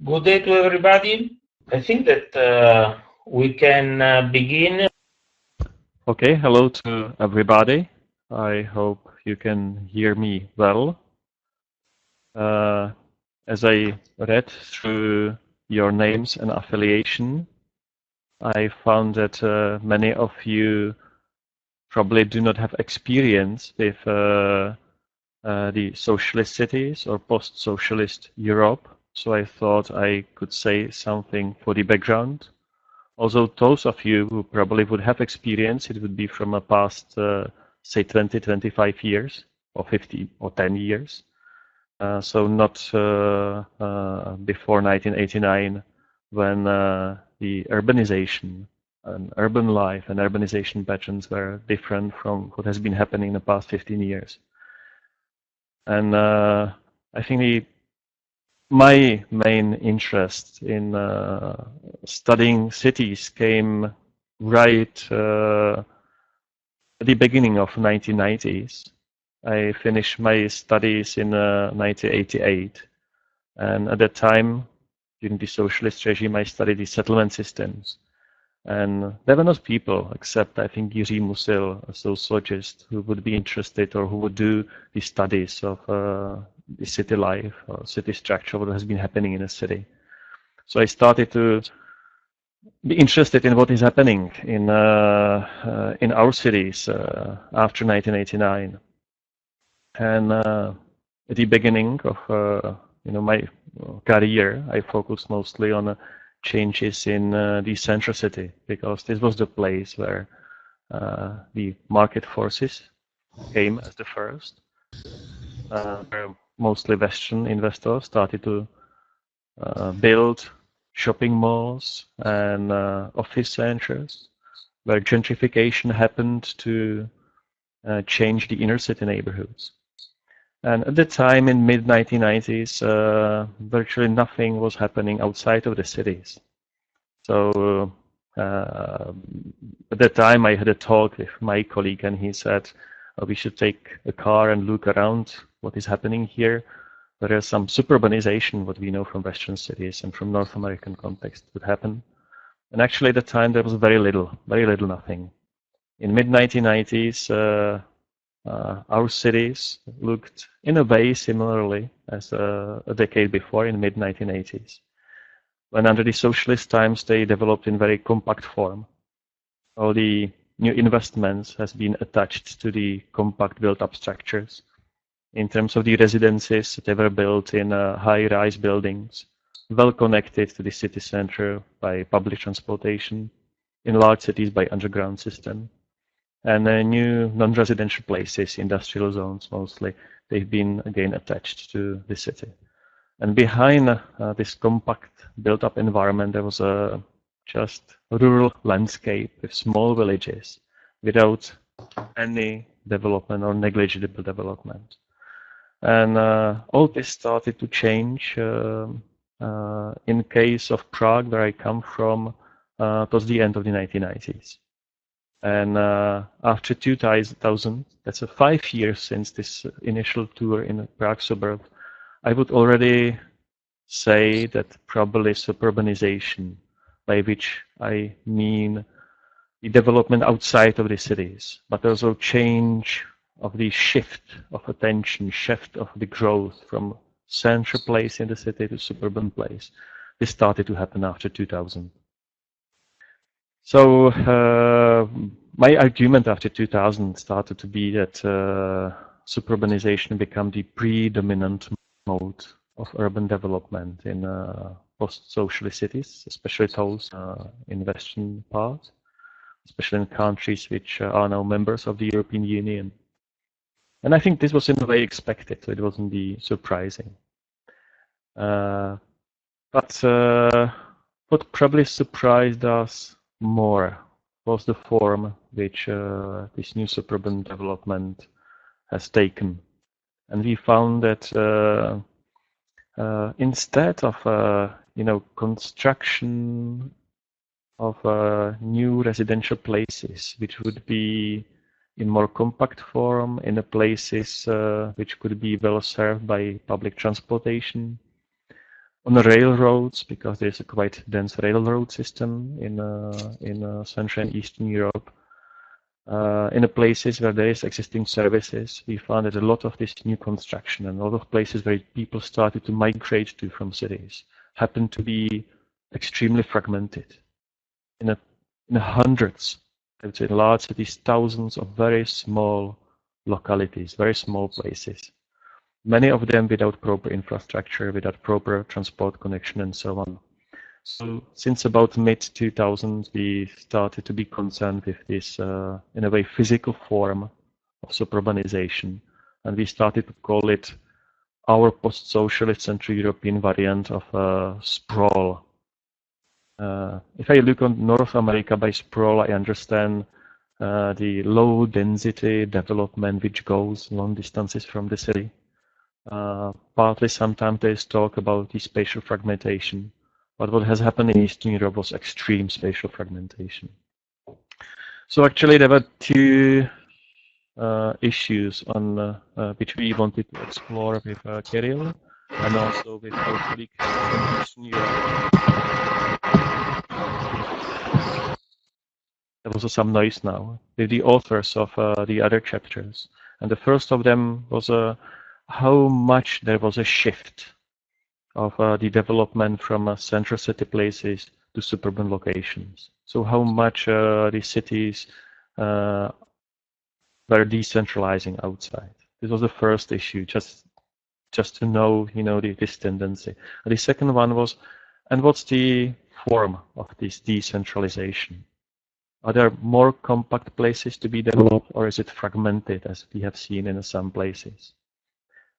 Good day to everybody. I think that we can begin. Okay, hello to everybody. I hope you can hear me well. As I read through your names and affiliation, I found that many of you probably do not have experience with the socialist cities or post-socialist Europe. So I thought I could say something for the background. Also, those of you who probably would have experience, it would be from a past, say, 20, 25 years, or 50 or 10 years. So not before 1989, when the urbanization and urban life and urbanization patterns were different from what has been happening in the past 15 years. And I think my main interest in studying cities came right at the beginning of 1990s. I finished my studies in 1988, and at that time, during the socialist regime, I studied the settlement systems. And there were not people, except I think Jiří Musil, a sociologist, who would be interested or who would do the studies of the city life or city structure, what has been happening in a city. So I started to be interested in what is happening in our cities after 1989. And at the beginning of my career, I focused mostly on changes in the central city, because this was the place where the market forces came as the first. Where mostly Western investors started to build shopping malls and office centers, where gentrification happened to change the inner city neighborhoods. And at the time, in mid-1990s, virtually nothing was happening outside of the cities. So at that time, I had a talk with my colleague, and he said, we should take a car and look around what is happening here. There is some suburbanization, what we know from Western cities and from North American context would happen. And actually, at the time, there was very little, nothing. In mid-1990s, our cities looked in a way similarly as a decade before, in mid-1980s. When under the socialist times, they developed in very compact form. All the new investments has been attached to the compact built-up structures. In terms of the residences, they were built in high-rise buildings, well connected to the city center by public transportation, in large cities by underground system. And new non-residential places, industrial zones mostly, they've been again attached to the city. And behind this compact built-up environment, there was a just rural landscape with small villages without any development or negligible development. And all this started to change in case of Prague, where I come from, towards the end of the 1990s. And after 2000, that's 5 years since this initial tour in Prague suburb, I would already say that probably suburbanization, by which I mean the development outside of the cities, but also change of the shift of attention, shift of the growth from central place in the city to suburban place. This started to happen after 2000. So my argument after 2000 started to be that suburbanization became the predominant mode of urban development in post-socialist cities, especially those in Western part, especially in countries which are now members of the European Union. And I think this was in a way expected, so it wasn't be surprising. But what probably surprised us more was the form which this new suburban development has taken. And we found that instead of construction of new residential places, which would be in more compact form, in the places which could be well served by public transportation, on the railroads, because there's a quite dense railroad system in Central and Eastern Europe. In the places where there is existing services, we found that a lot of this new construction and a lot of places where people started to migrate to from cities happened to be extremely fragmented. In the hundreds, I would say in large cities, thousands of very small localities, very small places. Many of them without proper infrastructure, without proper transport connection and so on. So since about mid-2000s, we started to be concerned with this, in a way, physical form of suburbanization. And we started to call it our post-socialist Central European variant of sprawl. If I look on North America by sprawl, I understand the low density development which goes long distances from the city. Partly sometimes there's talk about the spatial fragmentation. But what has happened in Eastern Europe was extreme spatial fragmentation. So actually there were two issues on which we wanted to explore with Kiril and also with our colleague from Eastern Europe. There was some noise now with the authors of the other chapters. And the first of them was how much there was a shift of the development from central city places to suburban locations. So how much the cities were decentralizing outside. This was the first issue, just to know, this tendency. And the second one was, and what's the form of this decentralization? Are there more compact places to be developed, or is it fragmented, as we have seen in some places?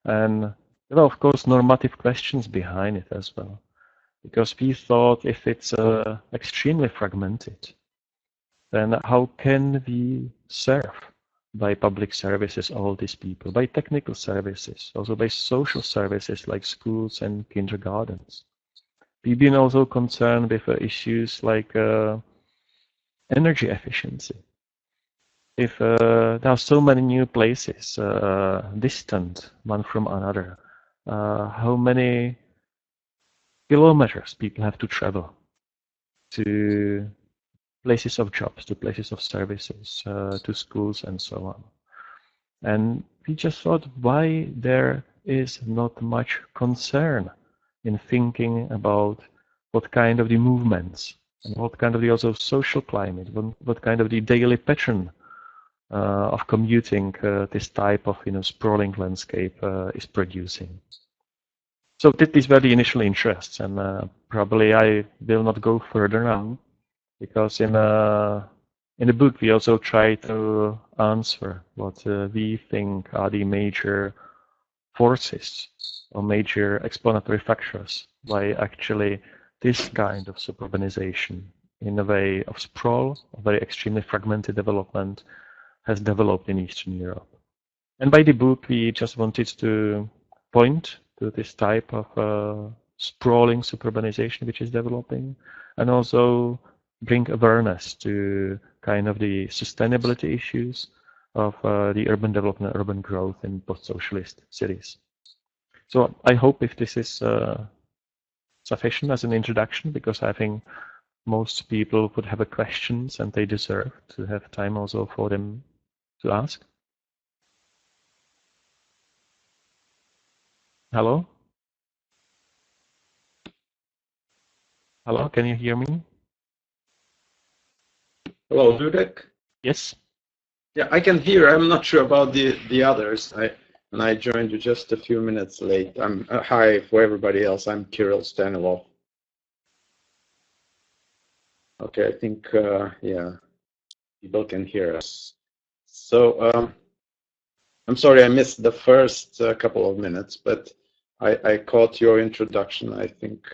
And there are, of course, normative questions behind it as well, because we thought if it's extremely fragmented, then how can we serve by public services all these people, by technical services, also by social services like schools and kindergartens? We've been also concerned with issues like energy efficiency. If there are so many new places distant one from another, how many kilometers people have to travel to places of jobs, to places of services, to schools and so on. And we just thought why there is not much concern in thinking about what kind of the movements and what kind of the also social climate, what kind of the daily pattern of commuting this type of sprawling landscape is producing. So these were the initial interests, and probably I will not go further now, because in the book we also try to answer what we think are the major forces or major explanatory factors why actually this kind of suburbanization, in a way of sprawl, a very extremely fragmented development, has developed in Eastern Europe. And by the book, we just wanted to point to this type of sprawling suburbanization which is developing, and also bring awareness to kind of the sustainability issues of the urban development, urban growth in post-socialist cities. So I hope if this is sufficient as an introduction, because I think most people would have questions and they deserve to have time also for them to ask. Hello? Hello, can you hear me? Hello, Ludek. Yes. Yeah, I can hear. I'm not sure about the others. I joined you just a few minutes late. Hi for everybody else. I'm Kiril Stanilov. Okay, I think yeah, people can hear us. So I'm sorry I missed the first couple of minutes, but I caught your introduction. I think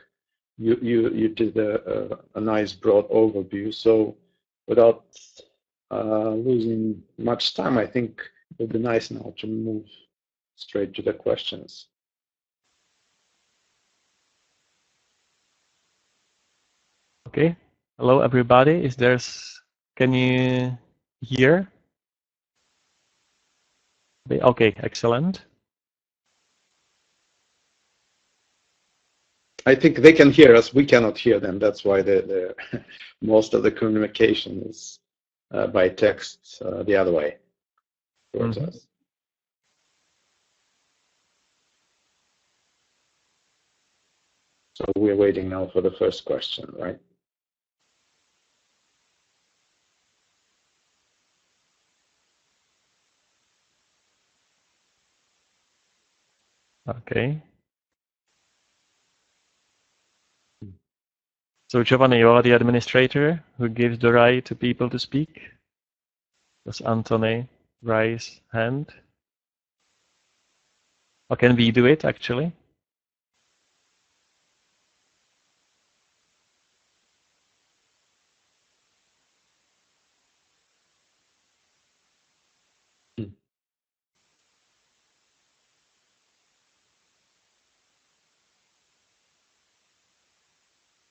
you did a nice broad overview. So without losing much time, I think it would be nice now to move straight to the questions. Okay. Hello, everybody. Can you hear? Okay, excellent. I think they can hear us. We cannot hear them. That's why the most of the communication is by text the other way towards us. So we're waiting now for the first question, right? Okay. So Giovanni, you are the administrator who gives the right to people to speak. Does Antony raise hand? Or can we do it actually?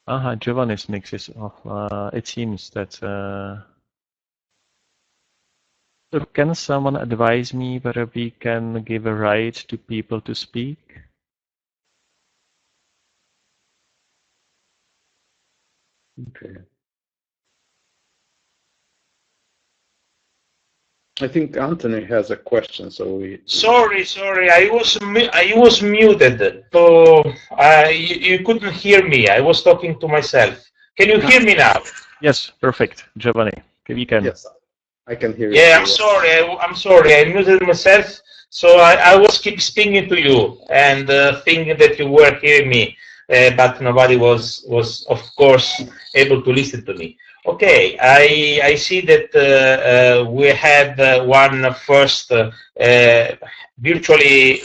Aha, Giovanni's mix is off. It seems that. So can someone advise me whether we can give a right to people to speak? Okay. I think Anthony has a question, so we. Sorry, I was muted, so you couldn't hear me. I was talking to myself. Can you hear me now? Yes, perfect, Giovanni. We can. Yes, I can hear you. Yeah, I'm sorry. I muted myself, so I was keep speaking to you and thinking that you were hearing me, but nobody was of course able to listen to me. Okay, I see that we had one first virtually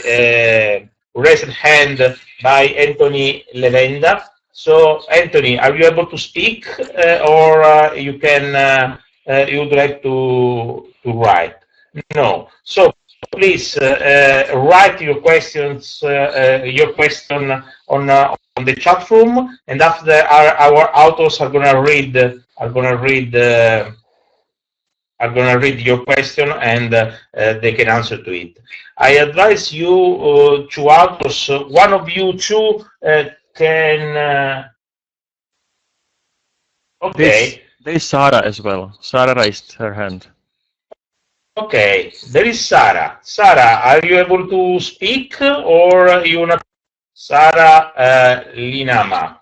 raised hand by Anthony Levenda. So, Anthony, are you able to speak, or you can you would like to write? No. So, please write your questions, your question on the chat room, and after our authors are gonna read your question, and they can answer to it. I advise you two authors. One of you two can. Okay. There is Sarah as well. Sarah raised her hand. Okay, there is Sarah. Sarah, are you able to speak, or you not? Sarah Linama.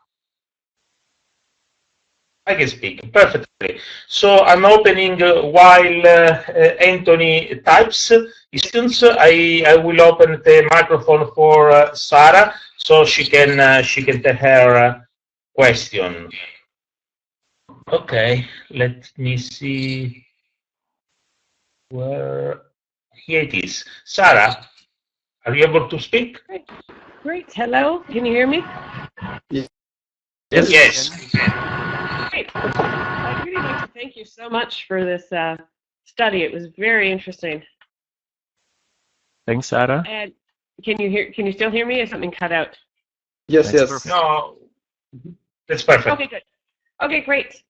I can speak perfectly. So I'm opening while Anthony types his questions. I will open the microphone for Sarah so she can tell her question. Okay, let me see where here it is. Sarah, are you able to speak? Great. Hello. Can you hear me? Yes. Great. I'd really like to thank you so much for this study. It was very interesting. Thanks, Sarah. And can you still hear me? Is something cut out? Yes, That's yes. perfect. No, that's perfect. Okay, good. Okay, great.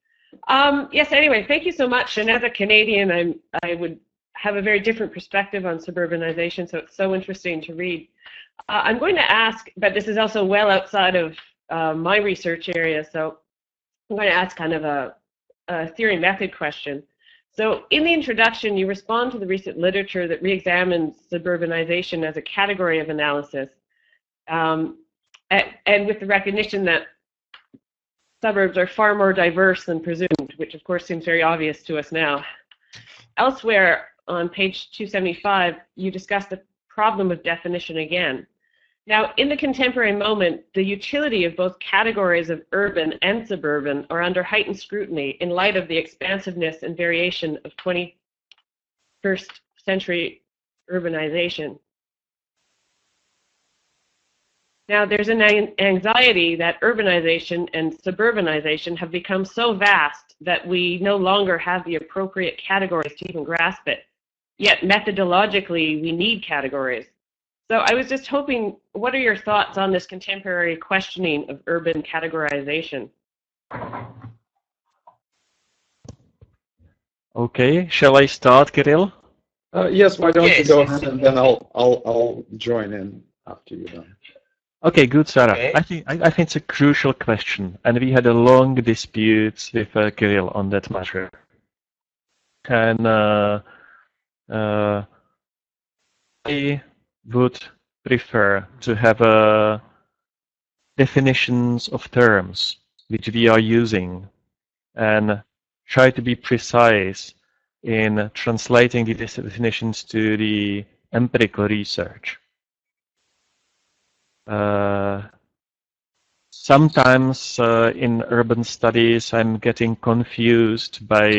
Yes. Anyway, thank you so much. And as a Canadian, I would have a very different perspective on suburbanization. So it's so interesting to read. I'm going to ask, but this is also well outside of my research area. So I'm going to ask kind of a theory method question. So in the introduction, you respond to the recent literature that re-examines suburbanization as a category of analysis, and with the recognition that suburbs are far more diverse than presumed, which of course seems very obvious to us now. Elsewhere on page 275, you discuss the problem of definition again. Now, in the contemporary moment, the utility of both categories of urban and suburban are under heightened scrutiny in light of the expansiveness and variation of 21st century urbanization. Now, there's an anxiety that urbanization and suburbanization have become so vast that we no longer have the appropriate categories to even grasp it. Yet, methodologically, we need categories. So I was just hoping, what are your thoughts on this contemporary questioning of urban categorization? Okay, shall I start, Kiril? Yes, why don't you Yes. go ahead, and then I'll join in after you're done. Okay, good, Sarah. Okay. I think it's a crucial question, and we had a long dispute with Kiril on that matter. And I would prefer to have definitions of terms which we are using and try to be precise in translating these definitions to the empirical research. Sometimes in urban studies, I'm getting confused by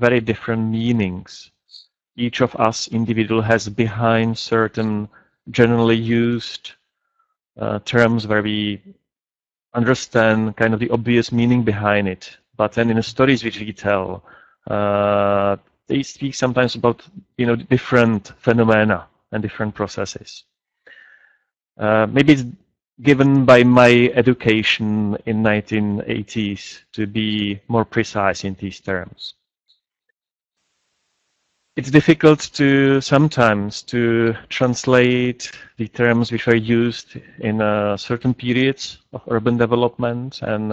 very different meanings each of us individual has behind certain generally used terms where we understand kind of the obvious meaning behind it. But then in the stories which we tell, they speak sometimes about different phenomena and different processes. Maybe it's given by my education in 1980s to be more precise in these terms. It's difficult to sometimes to translate the terms which are used in certain periods of urban development, and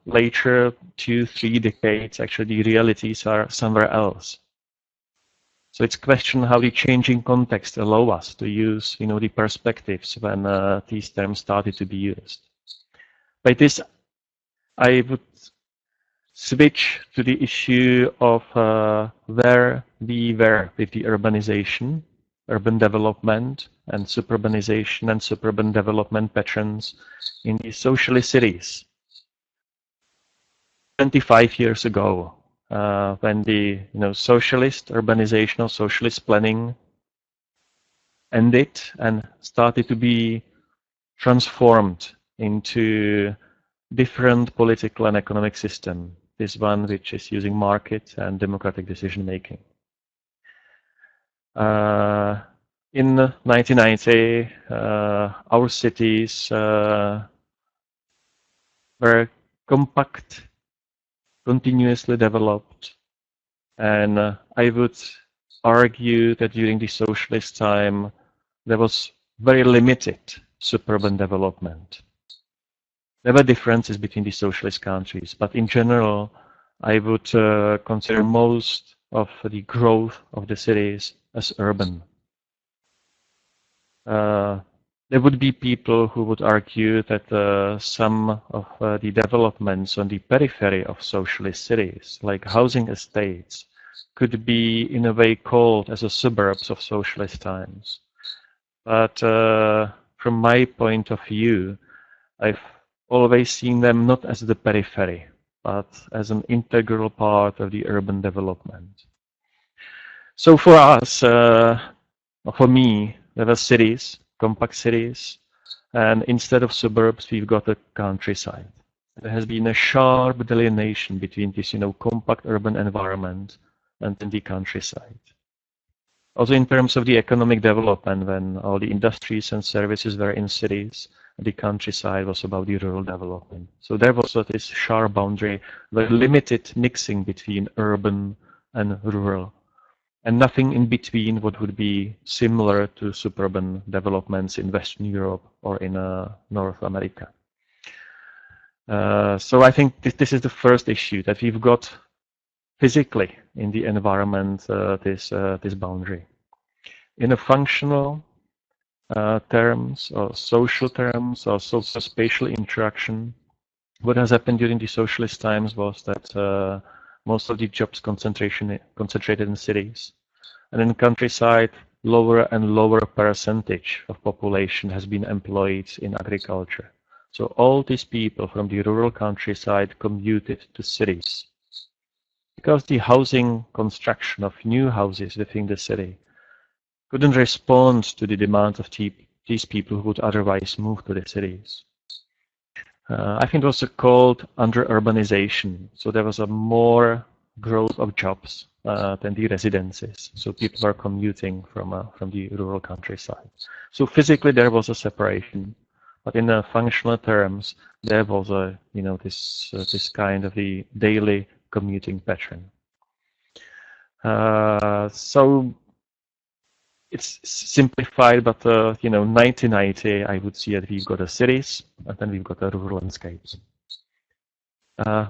later 2-3 decades actually the realities are somewhere else. So it's a question how the changing context allow us to use the perspectives when these terms started to be used. By this I would switch to the issue of where we were with the urbanization, urban development, and suburbanization and suburban development patterns in the socialist cities. 25 years ago, when the socialist urbanization or socialist planning ended and started to be transformed into different political and economic system. This one which is using market and democratic decision making. In 1990, our cities were compact, continuously developed, and I would argue that during the socialist time there was very limited suburban development. There were differences between the socialist countries, but in general, I would consider most of the growth of the cities as urban. There would be people who would argue that some of the developments on the periphery of socialist cities, like housing estates, could be in a way called as a suburbs of socialist times. But from my point of view, I've always seen them not as the periphery, but as an integral part of the urban development. So for us, for me, there were cities, compact cities, and instead of suburbs, we've got a countryside. There has been a sharp delineation between this, compact urban environment and the countryside. Also in terms of the economic development, when all the industries and services were in cities, the countryside was about the rural development. So there was this sharp boundary, the limited mixing between urban and rural, and nothing in between what would be similar to suburban developments in Western Europe or in North America. So I think this is the first issue, that we've got physically in the environment this boundary. In a functional terms or social terms or social spatial interaction, what has happened during the socialist times was that most of the jobs concentrated in cities, and in the countryside lower and lower percentage of population has been employed in agriculture. So all these people from the rural countryside commuted to cities because the housing construction of new houses within the city couldn't respond to the demand of these people who would otherwise move to the cities. I think it was called under-urbanization. So there was a more growth of jobs than the residences. So people were commuting from the rural countryside. So physically there was a separation, but in functional terms there was this kind of the daily commuting pattern. So it's simplified, but 1990, I would see that we've got the cities and then we've got the rural landscapes.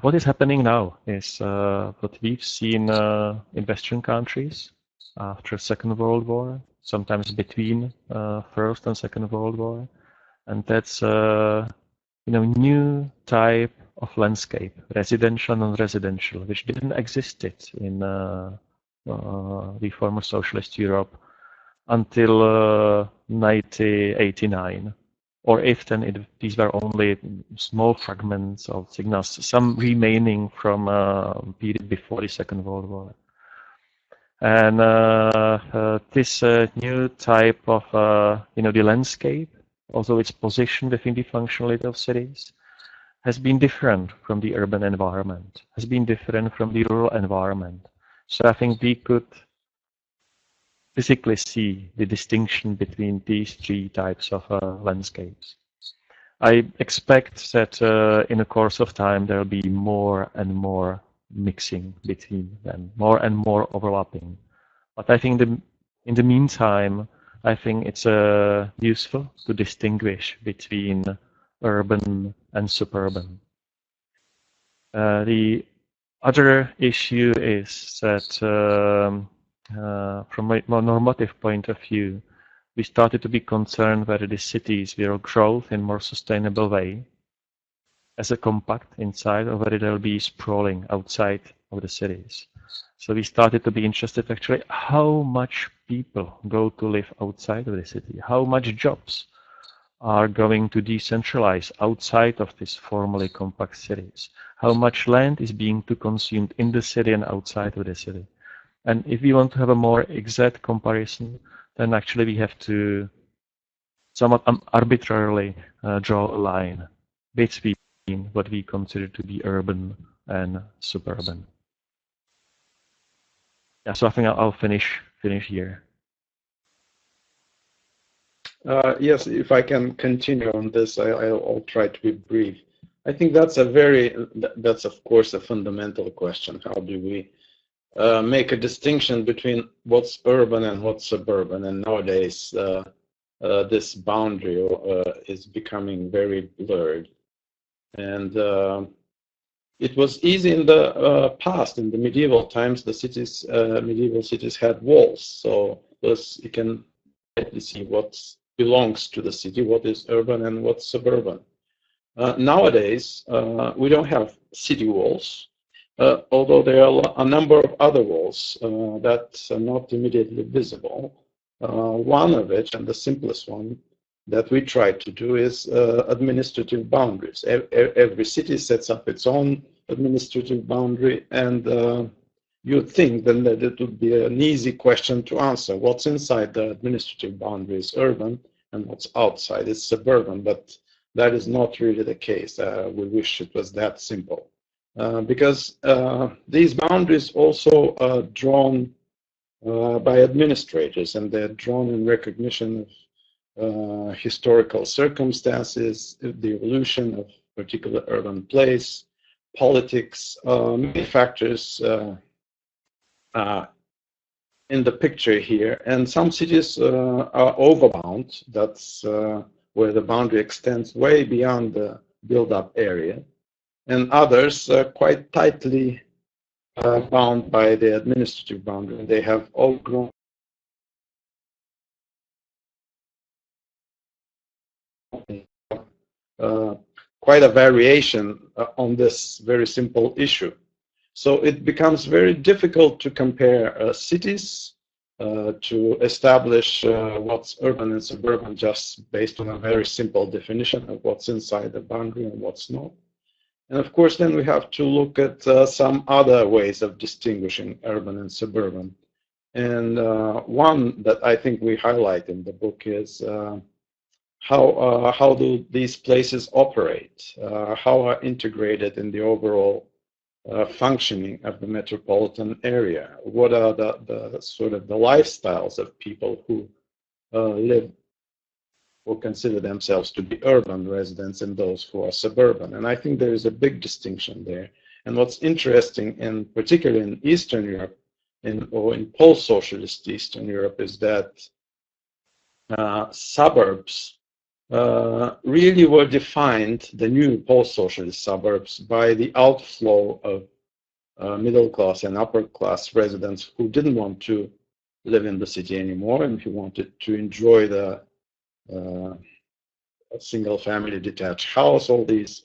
What is happening now is what we've seen in Western countries after Second World War, sometimes between First and Second World War, and that's new type of landscape, residential and non-residential, which didn't existed in the former socialist Europe until 1989. Or if then these were only small fragments of signals, some remaining from period before the Second World War. And this new type of the landscape, although its position within the functionality of cities, has been different from the urban environment, has been different from the rural environment. So I think we could physically see the distinction between these three types of landscapes. I expect that in the course of time there will be more and more mixing between them, more and more overlapping. But I think in the meantime, I think it's useful to distinguish between urban and suburban. The other issue is that from a more normative point of view, we started to be concerned whether the cities will grow in a more sustainable way as a compact inside, or whether there will be sprawling outside of the cities. So we started to be interested actually how much people go to live outside of the city, how much jobs are going to decentralize outside of these formerly compact cities, how much land is being consumed in the city and outside of the city. And if we want to have a more exact comparison, then actually we have to somewhat arbitrarily draw a line between what we consider to be urban and suburban. Yeah, so I think I'll finish here. Yes, if I can continue on this, I'll try to be brief. I think that's of course a fundamental question. How do we make a distinction between what's urban and what's suburban? And nowadays, this boundary is becoming very blurred. And it was easy in the past, in the medieval times. The cities, medieval cities had walls, so thus you can see what belongs to the city, what is urban and what's suburban. Nowadays, we don't have city walls. Although there are a number of other walls that are not immediately visible. One of which, and the simplest one, that we try to do is administrative boundaries. Every city sets up its own administrative boundary, and you'd think then that it would be an easy question to answer. What's inside the administrative boundary is urban, and what's outside is suburban, but that is not really the case. We wish it was that simple. Because these boundaries also are drawn by administrators, and they're drawn in recognition of historical circumstances, the evolution of particular urban place, politics, many factors in the picture here. And some cities are overbound. That's where the boundary extends way beyond the build-up area. And others are quite tightly bound by the administrative boundary. They have all grown quite a variation on this very simple issue. So it becomes very difficult to compare cities to establish what's urban and suburban just based on a very simple definition of what's inside the boundary and what's not. And of course, then we have to look at some other ways of distinguishing urban and suburban. And one that I think we highlight in the book is how do these places operate? How are integrated in the overall functioning of the metropolitan area? What are the sort of the lifestyles of people who live or consider themselves to be urban residents and those who are suburban? And I think there is a big distinction there. And what's interesting, and particularly in Eastern Europe, or in post-socialist Eastern Europe, is that suburbs really were defined, the new post-socialist suburbs, by the outflow of middle-class and upper-class residents who didn't want to live in the city anymore and who wanted to enjoy the single-family detached house, all these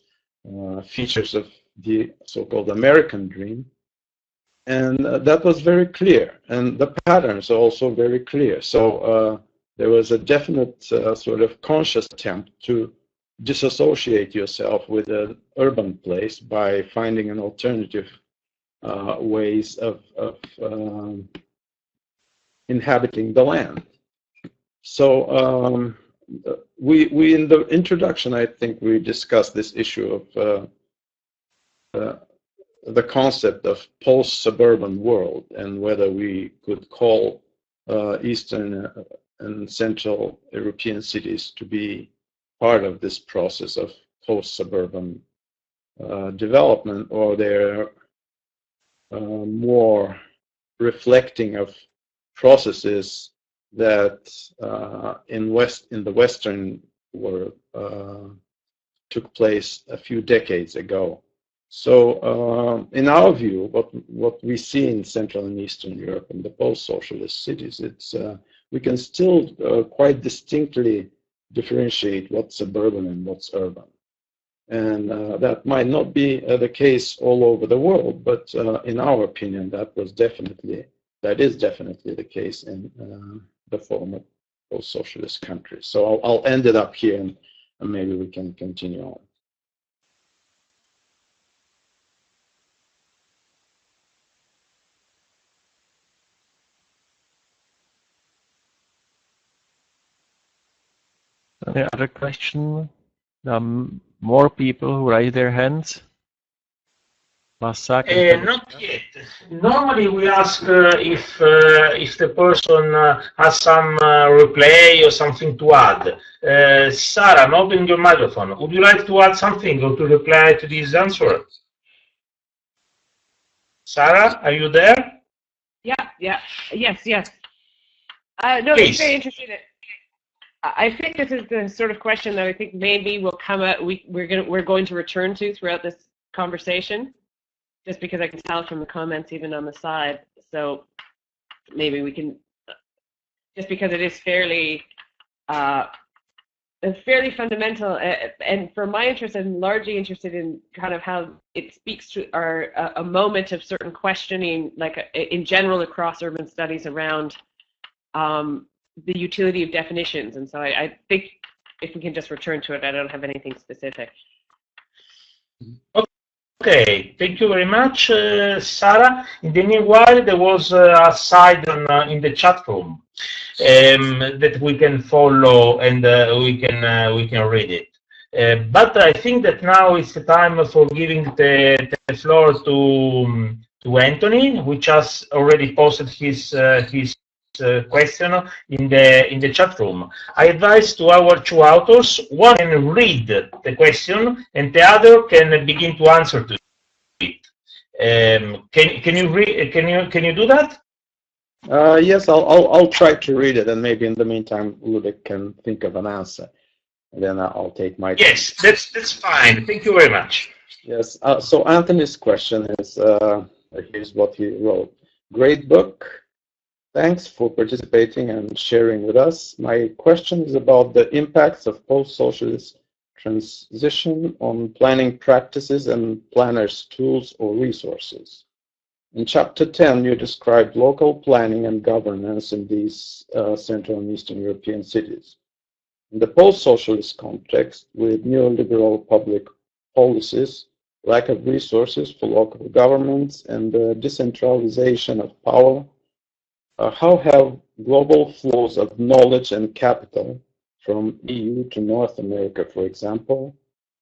features of the so-called American dream. And that was very clear, and the patterns are also very clear. So there was a definite sort of conscious attempt to disassociate yourself with an urban place by finding an alternative ways of inhabiting the land. So we in the introduction, I think we discussed this issue of the concept of post-suburban world and whether we could call Eastern and Central European cities to be part of this process of post-suburban development, or they're more reflecting of processes that in the Western world took place a few decades ago. So in our view, what we see in Central and Eastern Europe and the post-socialist cities, it's we can still quite distinctly differentiate what's suburban and what's urban. And that might not be the case all over the world, but in our opinion, that is definitely the case in the former post-socialist countries. So I'll end it up here, and maybe we can continue on. Any other question? More people who raise their hands? Not yet. Normally we ask if the person has some replay or something to add. Sarah, I'm opening your microphone. Would you like to add something or to reply to this answer? Sarah, are you there? Yes. No, Please. it's very interesting. I think this is the sort of question that I think maybe will come out. We're going to return to throughout this conversation, just because I can tell from the comments even on the side. So maybe we can, just because it is fairly fundamental, and for my interest, I'm largely interested in kind of how it speaks to a moment of certain questioning, like in general across urban studies around the utility of definitions. And so I think if we can just return to it, I don't have anything specific. Okay, thank you very much, Sarah. In the meanwhile, there was a side in the chat room that we can follow, and we can read it. But I think that now it's the time for giving the floor to Anthony, which has already posted his question in the chat room. I advise to our two authors, one can read the question and the other can begin to answer to it. Can you do that? Yes, I'll try to read it, and maybe in the meantime Ludek can think of an answer, and then I'll take my turn. Yes, that's fine. Thank you very much. Yes. So Anthony's question is, here's what he wrote: great book. Thanks for participating and sharing with us. My question is about the impacts of post-socialist transition on planning practices and planners' tools or resources. In Chapter 10, you described local planning and governance in these Central and Eastern European cities. In the post-socialist context, with neoliberal public policies, lack of resources for local governments, and the decentralization of power, how have global flows of knowledge and capital from EU to North America, for example,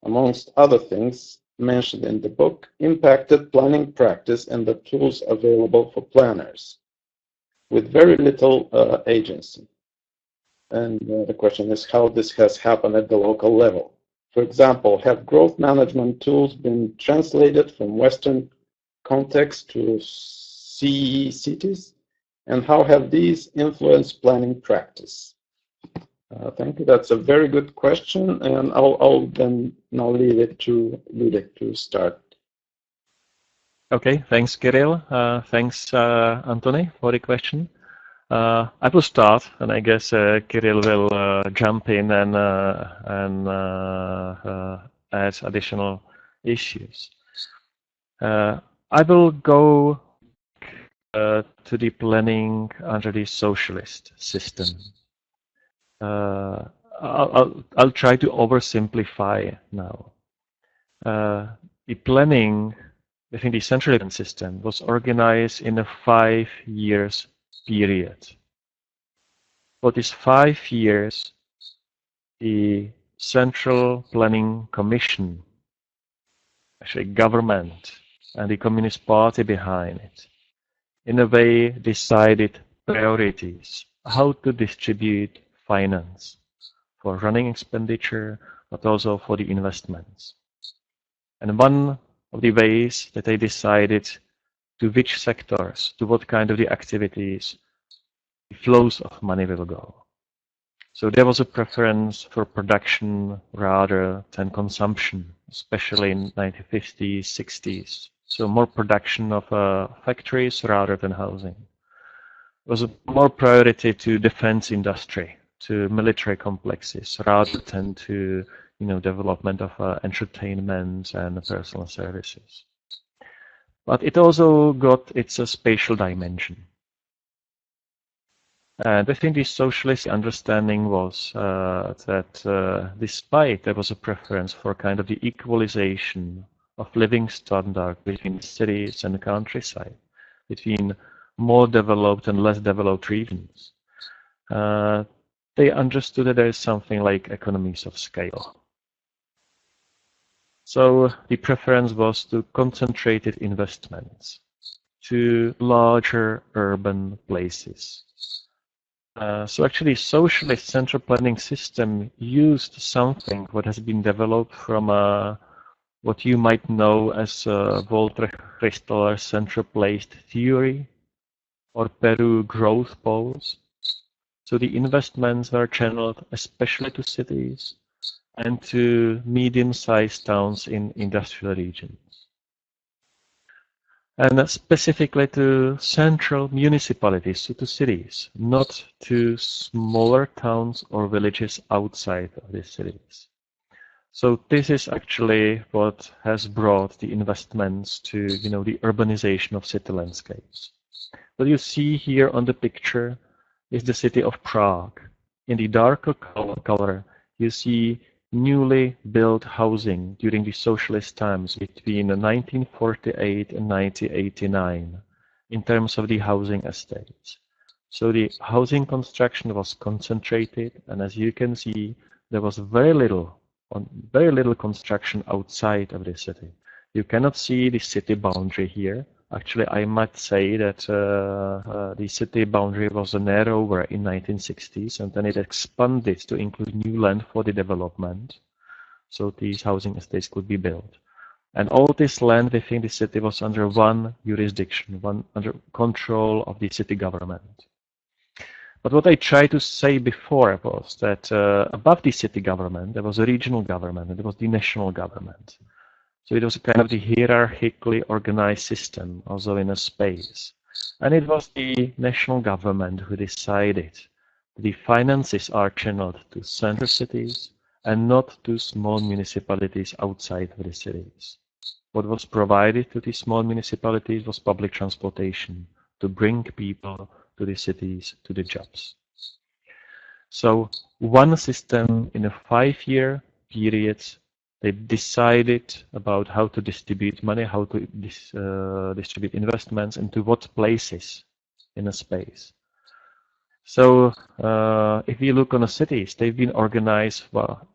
amongst other things mentioned in the book, impacted planning practice and the tools available for planners with very little agency? And the question is how this has happened at the local level. For example, have growth management tools been translated from Western context to CEE cities? And how have these influenced planning practice? Thank you. That's a very good question, and I'll then now leave it to Ludek to start. Okay, thanks, Kiril. Thanks, Anthony, for the question. I will start, and I guess Kiril will jump in and add additional issues. I will go to the planning under the socialist system. I'll try to oversimplify now. The planning within the central system was organized in a 5 years period. For these 5 years, the Central Planning Commission, actually government, and the Communist Party behind it, in a way decided priorities, how to distribute finance for running expenditure, but also for the investments. And one of the ways that they decided to which sectors, to what kind of the activities, the flows of money will go. So there was a preference for production rather than consumption, especially in 1950s, 60s. So more production of factories rather than housing. There was a more priority to defense industry, to military complexes, rather than to development of entertainment and personal services. But it also got its spatial dimension. And I think the socialist understanding was that despite there was a preference for kind of the equalization of living standard between cities and the countryside, between more developed and less developed regions, they understood that there is something like economies of scale. So the preference was to concentrated investments to larger urban places. So actually, socialist central planning system used something what has been developed from what you might know as Walter Christoller's central placed theory or Peru growth poles. So the investments were channeled especially to cities and to medium-sized towns in industrial regions. And specifically to central municipalities, so to cities, not to smaller towns or villages outside of these cities. So this is actually what has brought the investments to the urbanization of city landscapes. What you see here on the picture is the city of Prague. In the darker color, you see newly built housing during the socialist times between 1948 and 1989 in terms of the housing estates. So the housing construction was concentrated, and as you can see, there was very little construction outside of the city. You cannot see the city boundary here. Actually, I might say that the city boundary was narrower in 1960s, and then it expanded to include new land for the development. So these housing estates could be built. And all this land within the city was under one jurisdiction, under control of the city government. But what I tried to say before was that above the city government, there was a regional government, and there was the national government. So it was a kind of the hierarchically organized system, also in a space. And it was the national government who decided the finances are channeled to center cities and not to small municipalities outside of the cities. What was provided to the small municipalities was public transportation to bring people to the cities, to the jobs. So one system in a 5-year period, they decided about how to distribute money, how to distribute investments, and to what places in a space. So if you look on the cities, they've been organized, well,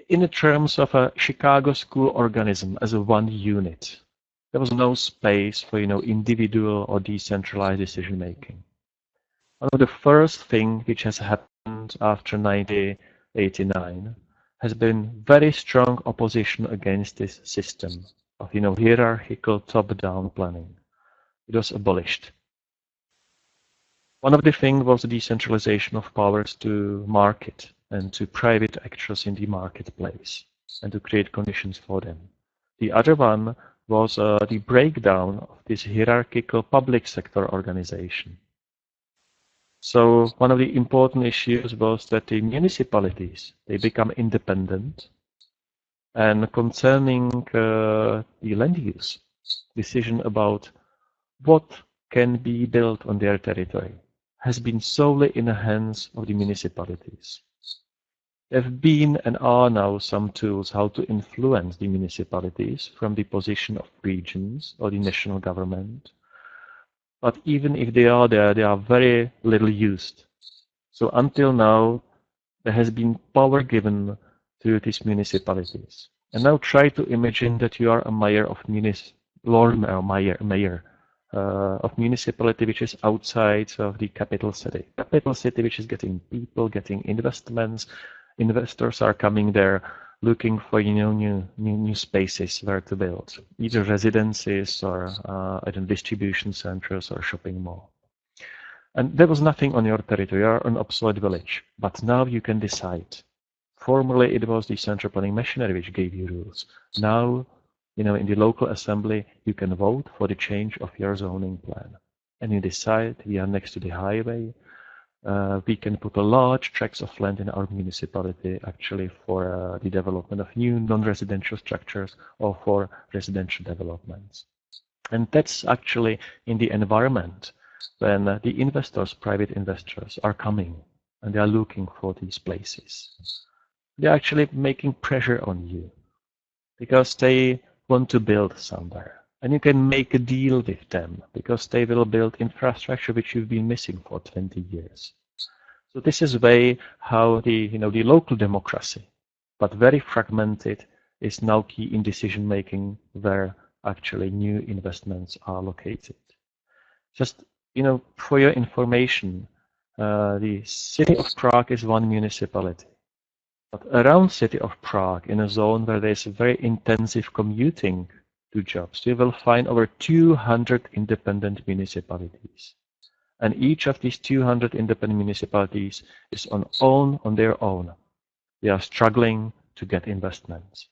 in the terms of a Chicago school organism as a one unit. There was no space for individual or decentralized decision making. One of the first thing which has happened after 1989 has been very strong opposition against this system of hierarchical top-down planning. It was abolished. One of the things was the decentralization of powers to market and to private actors in the marketplace, and to create conditions for them. The other one was the breakdown of this hierarchical public sector organization. So one of the important issues was that the municipalities, they become independent, and concerning the land use, decision about what can be built on their territory has been solely in the hands of the municipalities. There have been and are now some tools how to influence the municipalities from the position of regions or the national government. But even if they are there, they are very little used. So until now, there has been power given to these municipalities. And now try to imagine that you are a mayor of of municipality which is outside of the capital city. Capital city which is getting people, getting investments. Investors are coming there looking for new spaces where to build, either residences or distribution centers or shopping mall. And there was nothing on your territory, or an obsolete village. But now you can decide. Formerly it was the central planning machinery which gave you rules. Now, in the local assembly, you can vote for the change of your zoning plan. And you decide, we are next to the highway, we can put a large tracts of land in our municipality actually for the development of new non-residential structures or for residential developments. And that's actually in the environment when the investors, private investors, are coming and they are looking for these places. They're actually making pressure on you because they want to build somewhere. And you can make a deal with them because they will build infrastructure which you've been missing for 20 years. So this is way how the local democracy, but very fragmented, is now key in decision making where actually new investments are located. Just for your information, the city of Prague is one municipality. But around city of Prague, in a zone where there's very intensive commuting to jobs, you will find over 200 independent municipalities. And each of these 200 independent municipalities is on their own. They are struggling to get investments.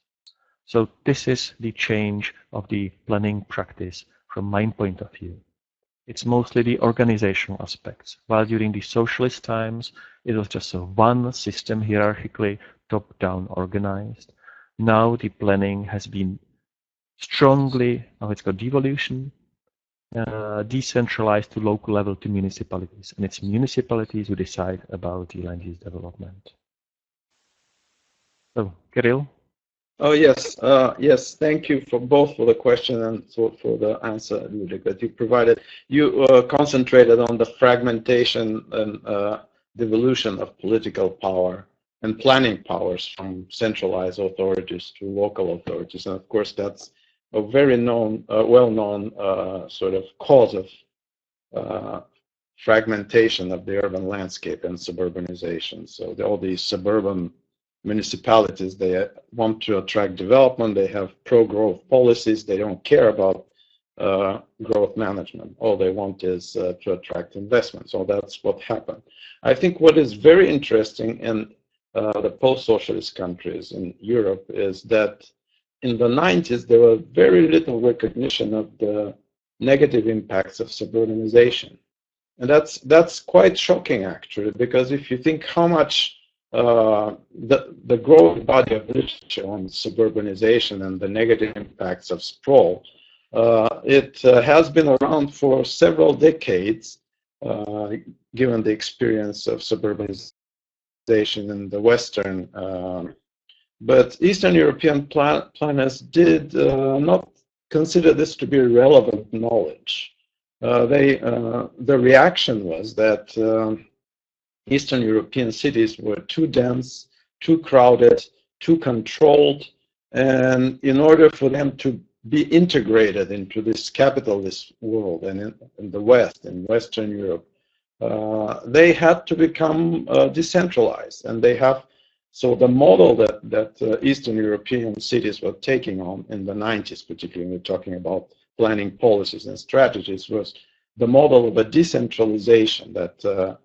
So this is the change of the planning practice from my point of view. It's mostly the organizational aspects. While during the socialist times, it was just one system hierarchically top-down organized. Now the planning has been strongly, it's called devolution, decentralized to local level to municipalities. And it's municipalities who decide about the land use development. So, Kiril? Oh, yes. Yes, thank you for the question and for the answer, Ludek, that you provided. You concentrated on the fragmentation and devolution of political power and planning powers from centralized authorities to local authorities. And of course, that's a very well-known sort of cause of fragmentation of the urban landscape and suburbanization. So all these suburban municipalities, they want to attract development, they have pro-growth policies, they don't care about growth management. All they want is to attract investment. So that's what happened. I think what is very interesting in the post-socialist countries in Europe is that in the 90s, there was very little recognition of the negative impacts of suburbanization. And that's quite shocking, actually, because if you think how much the growing body of literature on suburbanization and the negative impacts of sprawl, it has been around for several decades, given the experience of suburbanization in the Western. But Eastern European planners did not consider this to be relevant knowledge. The reaction was that Eastern European cities were too dense, too crowded, too controlled, and in order for them to be integrated into this capitalist world and in the West, in Western Europe, they had to become decentralized, and so the model that Eastern European cities were taking on in the 90s, particularly when we're talking about planning policies and strategies, was the model of a decentralization that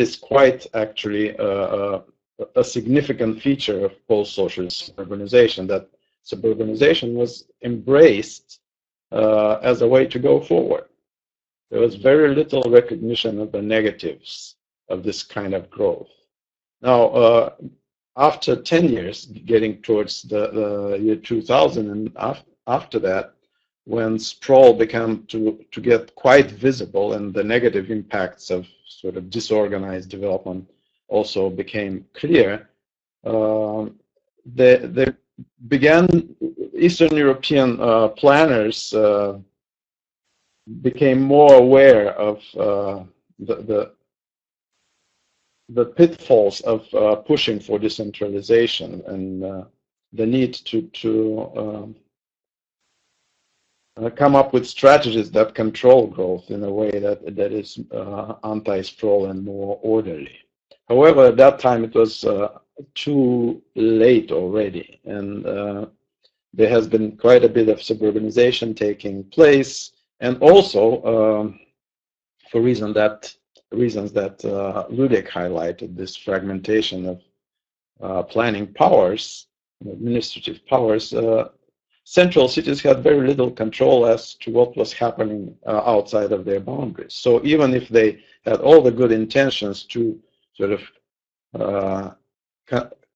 is quite actually a significant feature of post-socialist suburbanization, that suburbanization was embraced as a way to go forward. There was very little recognition of the negatives of this kind of growth. Now, after 10 years, getting towards the year 2000, and after that, when sprawl began to get quite visible and the negative impacts of sort of disorganized development also became clear, they began, Eastern European planners became more aware of the pitfalls of pushing for decentralization and the need to come up with strategies that control growth in a way that is anti-sprawl and more orderly. However, at that time it was too late already, and there has been quite a bit of suburbanization taking place, and also for reasons that Ludděk highlighted, this fragmentation of planning powers, administrative powers. Central cities had very little control as to what was happening outside of their boundaries. So even if they had all the good intentions to sort of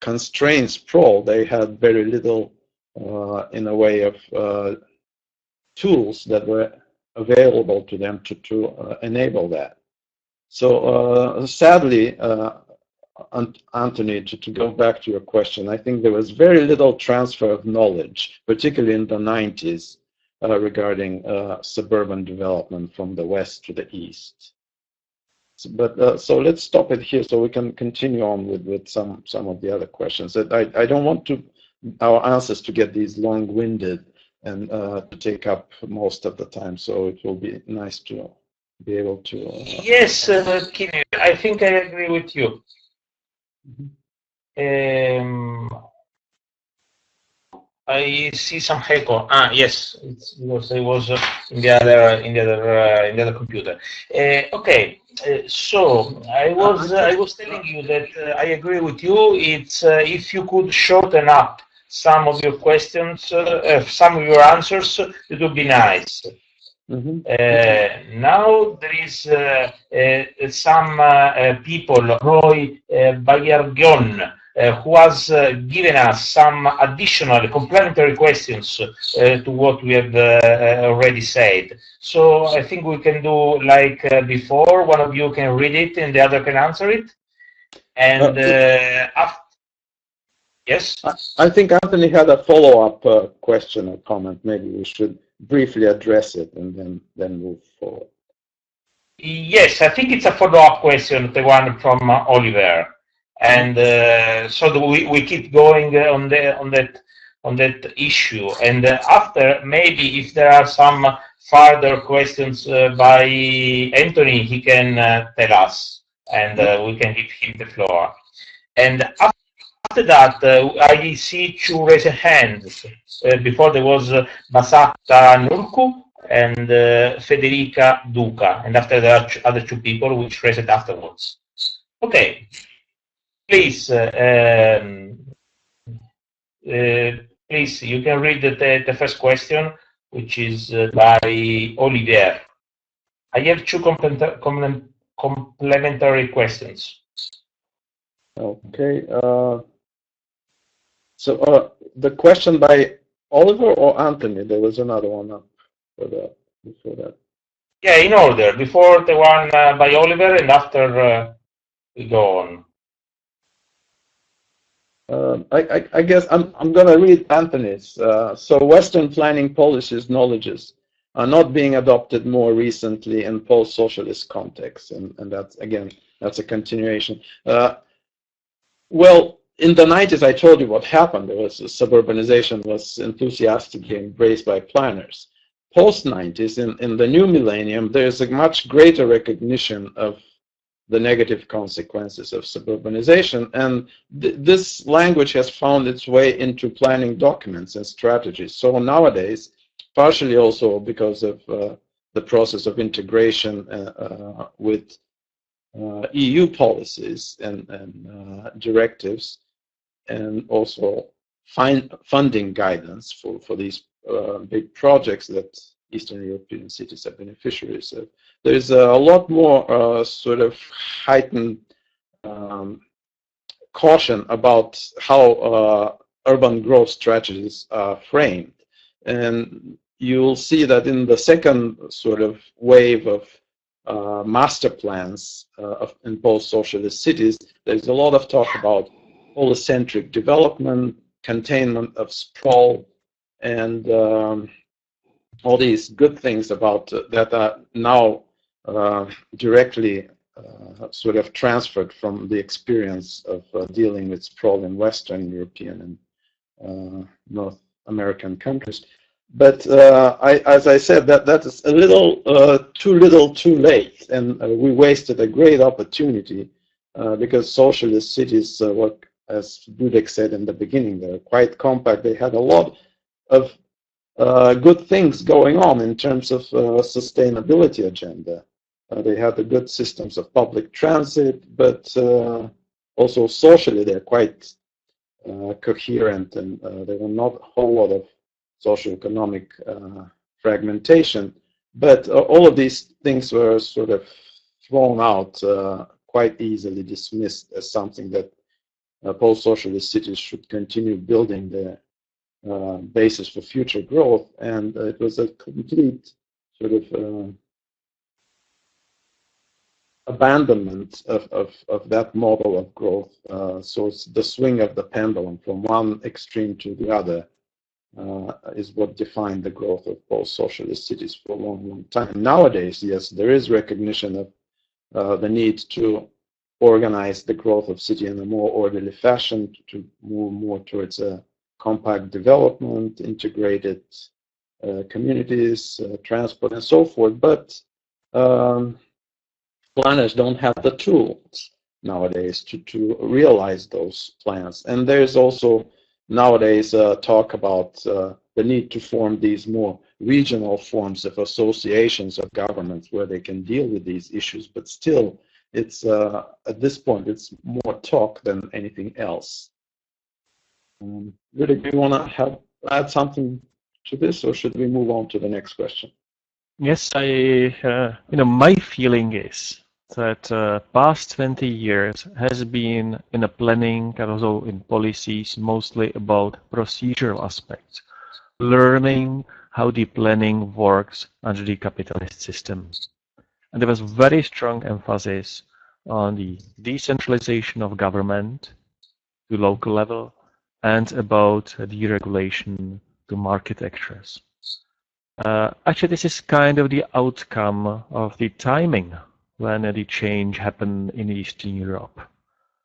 constrain sprawl, they had very little in a way of tools that were available to them to enable that. So sadly, Anthony, to go back to your question, I think there was very little transfer of knowledge, particularly in the 90s, regarding suburban development from the west to the east. So let's stop it here so we can continue on with some of the other questions. I don't want our answers to get these long-winded and to take up most of the time, so it will be nice to be able to... Yes, Kiril, I think I agree with you. I see some echo. Yes, it's because I was in the other computer. Okay, so I was telling you that I agree with you. It's if you could shorten up some of your questions, some of your answers, it would be nice. Now there is some people, Roy Bayergion, who has given us some additional complementary questions to what we have already said. So I think we can do like before. One of you can read it and the other can answer it. And yes? I think Anthony had a follow-up question or comment. Maybe we should briefly address it and then move forward. Yes, I think it's a follow-up question, the one from Oliver. And so we keep going on that issue. And after, maybe if there are some further questions by Anthony, he can tell us, and we can give him the floor. And after that, I see two raised hands. Before there was Basata Nurku and Federica Duca, and after there are other two people which raised it afterwards. Okay. Please, please, you can read the first question, which is by Olivier. I have two complementary questions. Okay. So the question by Oliver or Anthony? There was another one up before that. Yeah, in order. Before the one by Oliver, and after we go on. I guess I'm going to read Anthony's. So Western planning policies knowledges are not being adopted more recently in post-socialist contexts, and that's, again, that's a continuation. Well, in the 90s, I told you what happened. There was suburbanization was enthusiastically embraced by planners. Post-90s, in the new millennium, there's a much greater recognition of the negative consequences of suburbanization, and this language has found its way into planning documents and strategies. So nowadays, partially also because of the process of integration with EU policies and directives, and also funding guidance for these big projects that Eastern European cities are beneficiaries of. There's a lot more sort of heightened caution about how urban growth strategies are framed. And you'll see that in the second sort of wave of master plans in post-socialist cities, there's a lot of talk about polycentric development, containment of sprawl, and all these good things about that are now directly sort of transferred from the experience of dealing with sprawl in Western European and North American countries. But as I said, that is a little too late, and we wasted a great opportunity because socialist cities, as Ludděk said in the beginning, they're quite compact. They had a lot of good things going on in terms of sustainability agenda. They had the good systems of public transit, but also socially they're quite coherent, and there were not a whole lot of socioeconomic fragmentation. But all of these things were sort of thrown out, quite easily dismissed as something that post-socialist cities should continue building their basis for future growth. And it was a complete sort of abandonment of that model of growth. So it's the swing of the pendulum from one extreme to the other is what defined the growth of post-socialist cities for a long, long time. Nowadays, yes, there is recognition of the need to organize the growth of city in a more orderly fashion, to move more towards a compact development, integrated communities, transport, and so forth. But planners don't have the tools nowadays to realize those plans. And there's also nowadays talk about the need to form these more regional forms of associations of governments where they can deal with these issues. But still, it's at this point, it's more talk than anything else. Ludděk, do you want to add something to this, or should we move on to the next question? Yes, my feeling is that past 20 years has been in a planning and also in policies mostly about procedural aspects, learning how the planning works under the capitalist system. And there was very strong emphasis on the decentralization of government to local level and about deregulation to market actors. Actually, this is kind of the outcome of the timing when the change happened in Eastern Europe.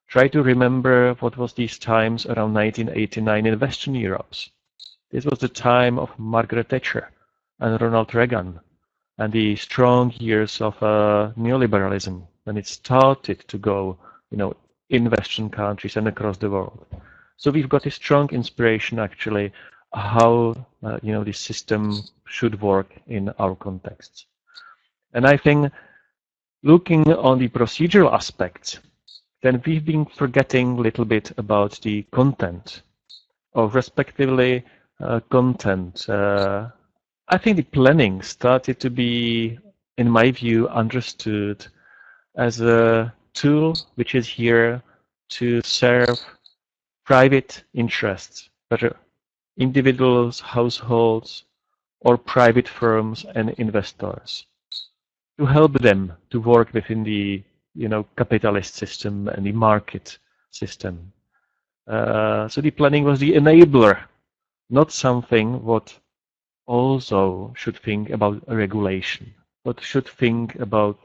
Try to remember what was these times around 1989 in Western Europe. This was the time of Margaret Thatcher and Ronald Reagan and the strong years of neoliberalism when it started to go, in Western countries and across the world. So we've got a strong inspiration actually how this system should work in our context. And I think looking on the procedural aspects, then we've been forgetting a little bit about the content, or respectively content. I think the planning started to be, in my view, understood as a tool which is here to serve private interests, whether individuals, households, or private firms and investors, to help them to work within the capitalist system and the market system. So the planning was the enabler, not something what also should think about regulation, but should think about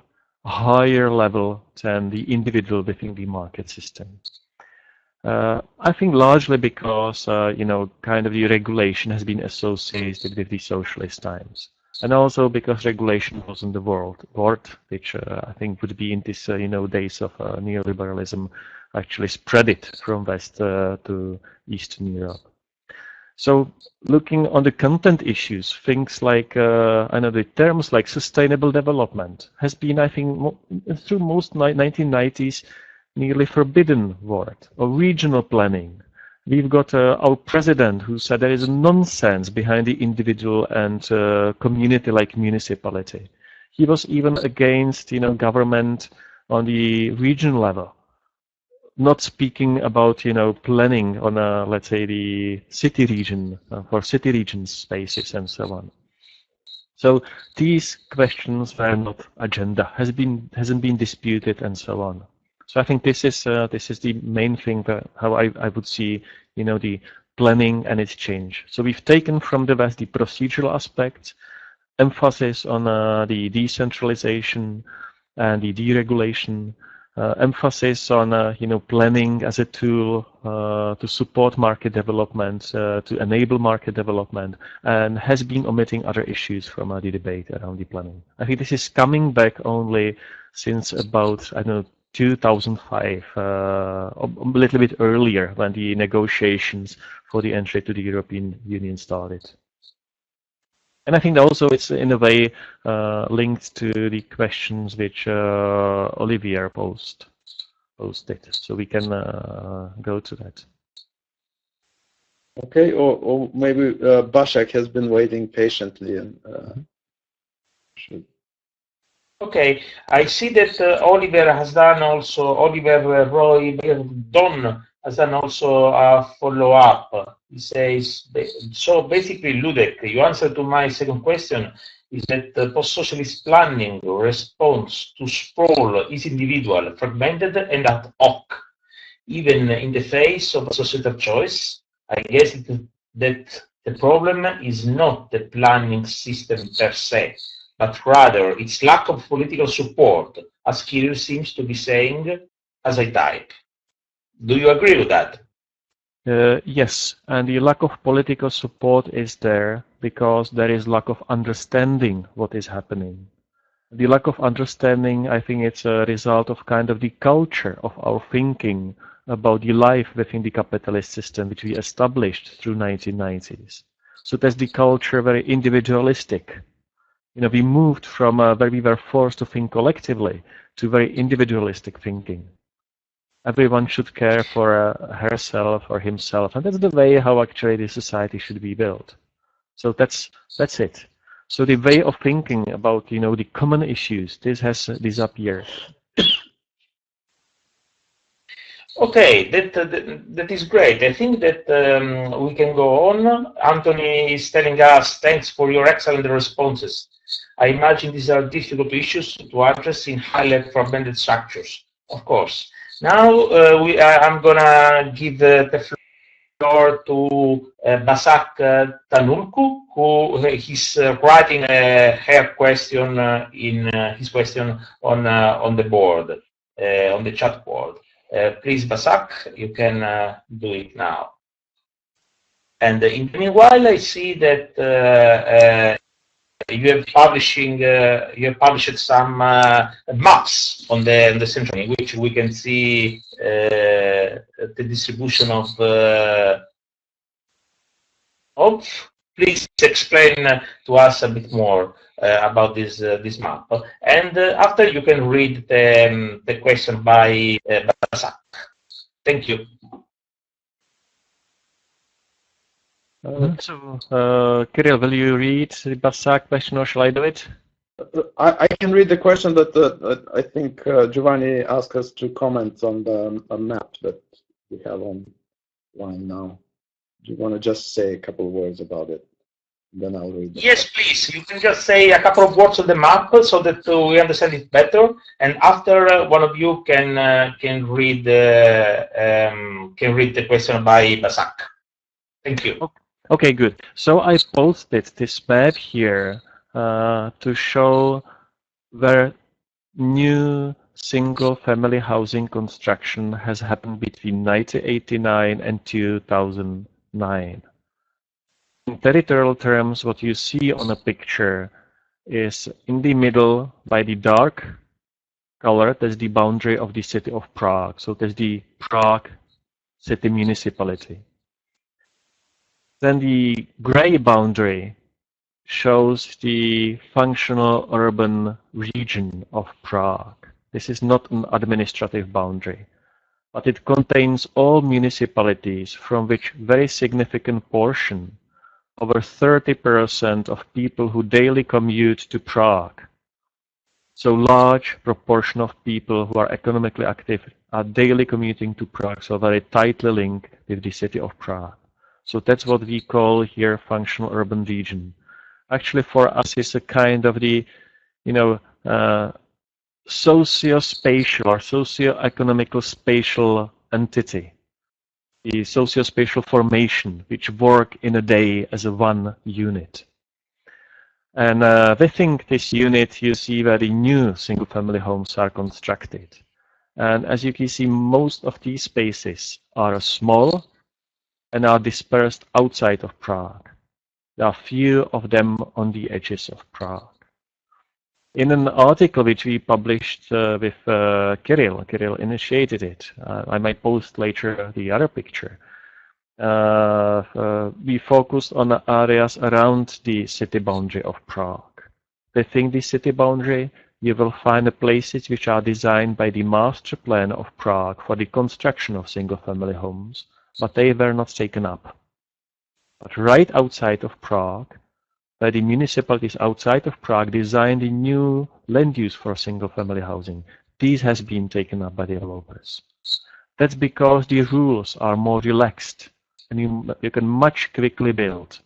a higher level than the individual within the market system. I think largely because, kind of the regulation has been associated with the socialist times. And also because regulation wasn't the word, which I think would be in this, days of neoliberalism, actually spread it from West to Eastern Europe. So looking on the content issues, things like, I know the terms like sustainable development has been, I think, through most 1990s, nearly forbidden word, or regional planning. We've got our president who said there is nonsense behind the individual and community like municipality. He was even against, government on the regional level, not speaking about, planning on, let's say, the city region, for city region spaces and so on. So these questions were not agenda, hasn't been disputed and so on. So I think this is the main thing that how I would see, the planning and its change. So we've taken from the West the procedural aspects, emphasis on the decentralization and the deregulation, emphasis on planning as a tool to support market development, to enable market development, and has been omitting other issues from the debate around the planning. I think this is coming back only since about, I don't know, 2005, a little bit earlier, when the negotiations for the entry to the European Union started. And I think also it's in a way linked to the questions which Olivier posted. So we can go to that. Okay, or maybe Bashak has been waiting patiently and should. Okay, I see that Oliver has done also, Oliver Roy Don has done also a follow-up. He says, so basically, Ludek, you answer to my second question is that post-socialist planning response to sprawl is individual, fragmented, and ad hoc, even in the face of a societal choice. I guess that the problem is not the planning system per se, but rather its lack of political support, as Kiril seems to be saying as I type. Do you agree with that? Yes, and the lack of political support is there because there is lack of understanding what is happening. The lack of understanding, I think it's a result of kind of the culture of our thinking about the life within the capitalist system, which we established through 1990s. So that's the culture very individualistic. We moved from where we were forced to think collectively to very individualistic thinking. Everyone should care for herself or himself, and that's the way how actually the society should be built. So that's it. So the way of thinking about the common issues, this has disappeared. Okay, that is great. I think that we can go on. Anthony is telling us, thanks for your excellent responses. I imagine these are difficult issues to address in highly fragmented structures, of course. Now I'm gonna give the floor to Basak Tanulku, who he's writing her question in his question on the board, on the chat board. Please, Basak, you can do it now. And in the meanwhile, I see that you have published some maps on the central, in which we can see the distribution of. Please explain to us a bit more about this map, and after you can read the question by Basak. Thank you. Kiril, will you read the Basak question, or shall I do it? I can read the question that I think Giovanni asked us to comment on the map that we have online now. Do you want to just say a couple of words about it? Then I'll read it. Yes, please. You can just say a couple of words on the map so that we understand it better. And after one of you can read the question by Basak. Thank you. Okay, good. So I posted this map here to show where new single-family housing construction has happened between 1989 and 2009. In territorial terms, what you see on a picture is in the middle by the dark color, that's the boundary of the city of Prague. So that's the Prague city municipality. Then the gray boundary shows the functional urban region of Prague. This is not an administrative boundary, but it contains all municipalities from which very significant portion, over 30% of people who daily commute to Prague. So large proportion of people who are economically active are daily commuting to Prague, so very tightly linked with the city of Prague. So that's what we call here functional urban region. Actually, for us, it's a kind of the, socio-spatial or socio-economical spatial entity, the socio-spatial formation, which work in a day as a one unit. And within this unit, you see where the new single-family homes are constructed. And as you can see, most of these spaces are small and are dispersed outside of Prague. There are few of them on the edges of Prague. In an article which we published with Kiril initiated it. I might post later the other picture. We focused on the areas around the city boundary of Prague. Within the city boundary, you will find the places which are designed by the master plan of Prague for the construction of single-family homes, but they were not taken up. But right outside of Prague, where the municipalities outside of Prague designed a new land use for single-family housing, these has been taken up by developers. That's because the rules are more relaxed, and you can much quickly build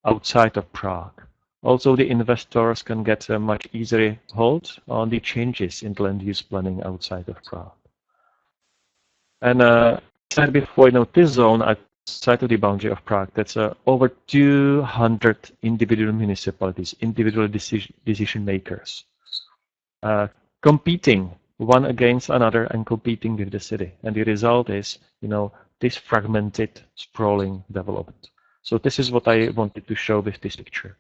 outside of Prague. Also, the investors can get a much easier hold on the changes in land use planning outside of Prague. And I said before, this zone outside of the boundary of Prague, that's over 200 individual municipalities, individual decision makers, competing one against another and competing with the city. And the result is, this fragmented, sprawling development. So this is what I wanted to show with this picture.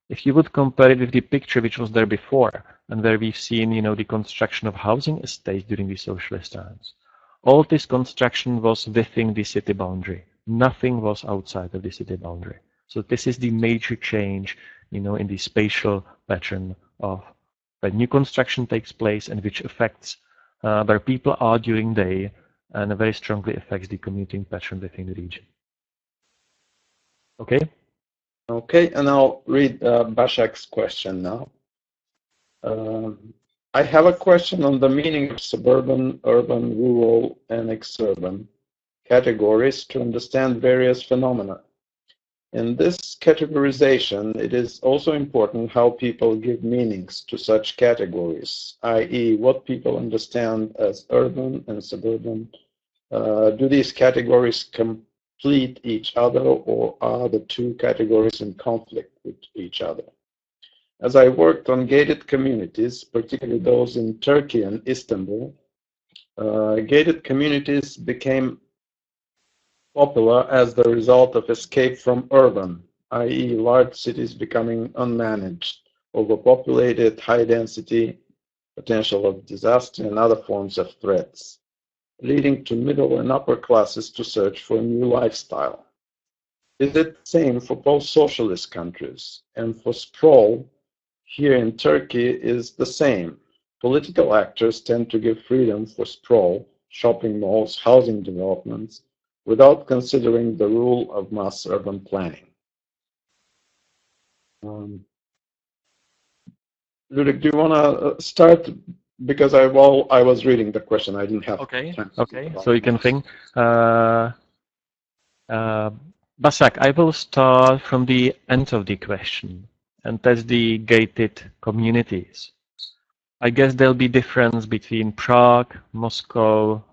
If you would compare it with the picture which was there before, and where we've seen, the construction of housing estates during the socialist times, all this construction was within the city boundary. Nothing was outside of the city boundary. So this is the major change, in the spatial pattern of where new construction takes place and which affects where people are during day and very strongly affects the commuting pattern within the region. Okay? Okay, and I'll read Bashak's question now. I have a question on the meaning of suburban, urban, rural, and exurban categories to understand various phenomena. In this categorization, it is also important how people give meanings to such categories, i.e., what people understand as urban and suburban. Do these categories complete each other, or are the two categories in conflict with each other? As I worked on gated communities, particularly those in Turkey and Istanbul, gated communities became popular as the result of escape from urban, i.e., large cities becoming unmanaged, overpopulated, high density, potential of disaster, and other forms of threats, leading to middle and upper classes to search for a new lifestyle. Is it the same for post-socialist countries? And for sprawl, here in Turkey is the same. Political actors tend to give freedom for sprawl, shopping malls, housing developments, without considering the rule of mass urban planning. Ludek, do you want to start? Because while I was reading the question, I didn't have time. Okay, so you can think. Basak, I will start from the end of the question, and that's the gated communities. I guess there'll be difference between Prague, Moscow,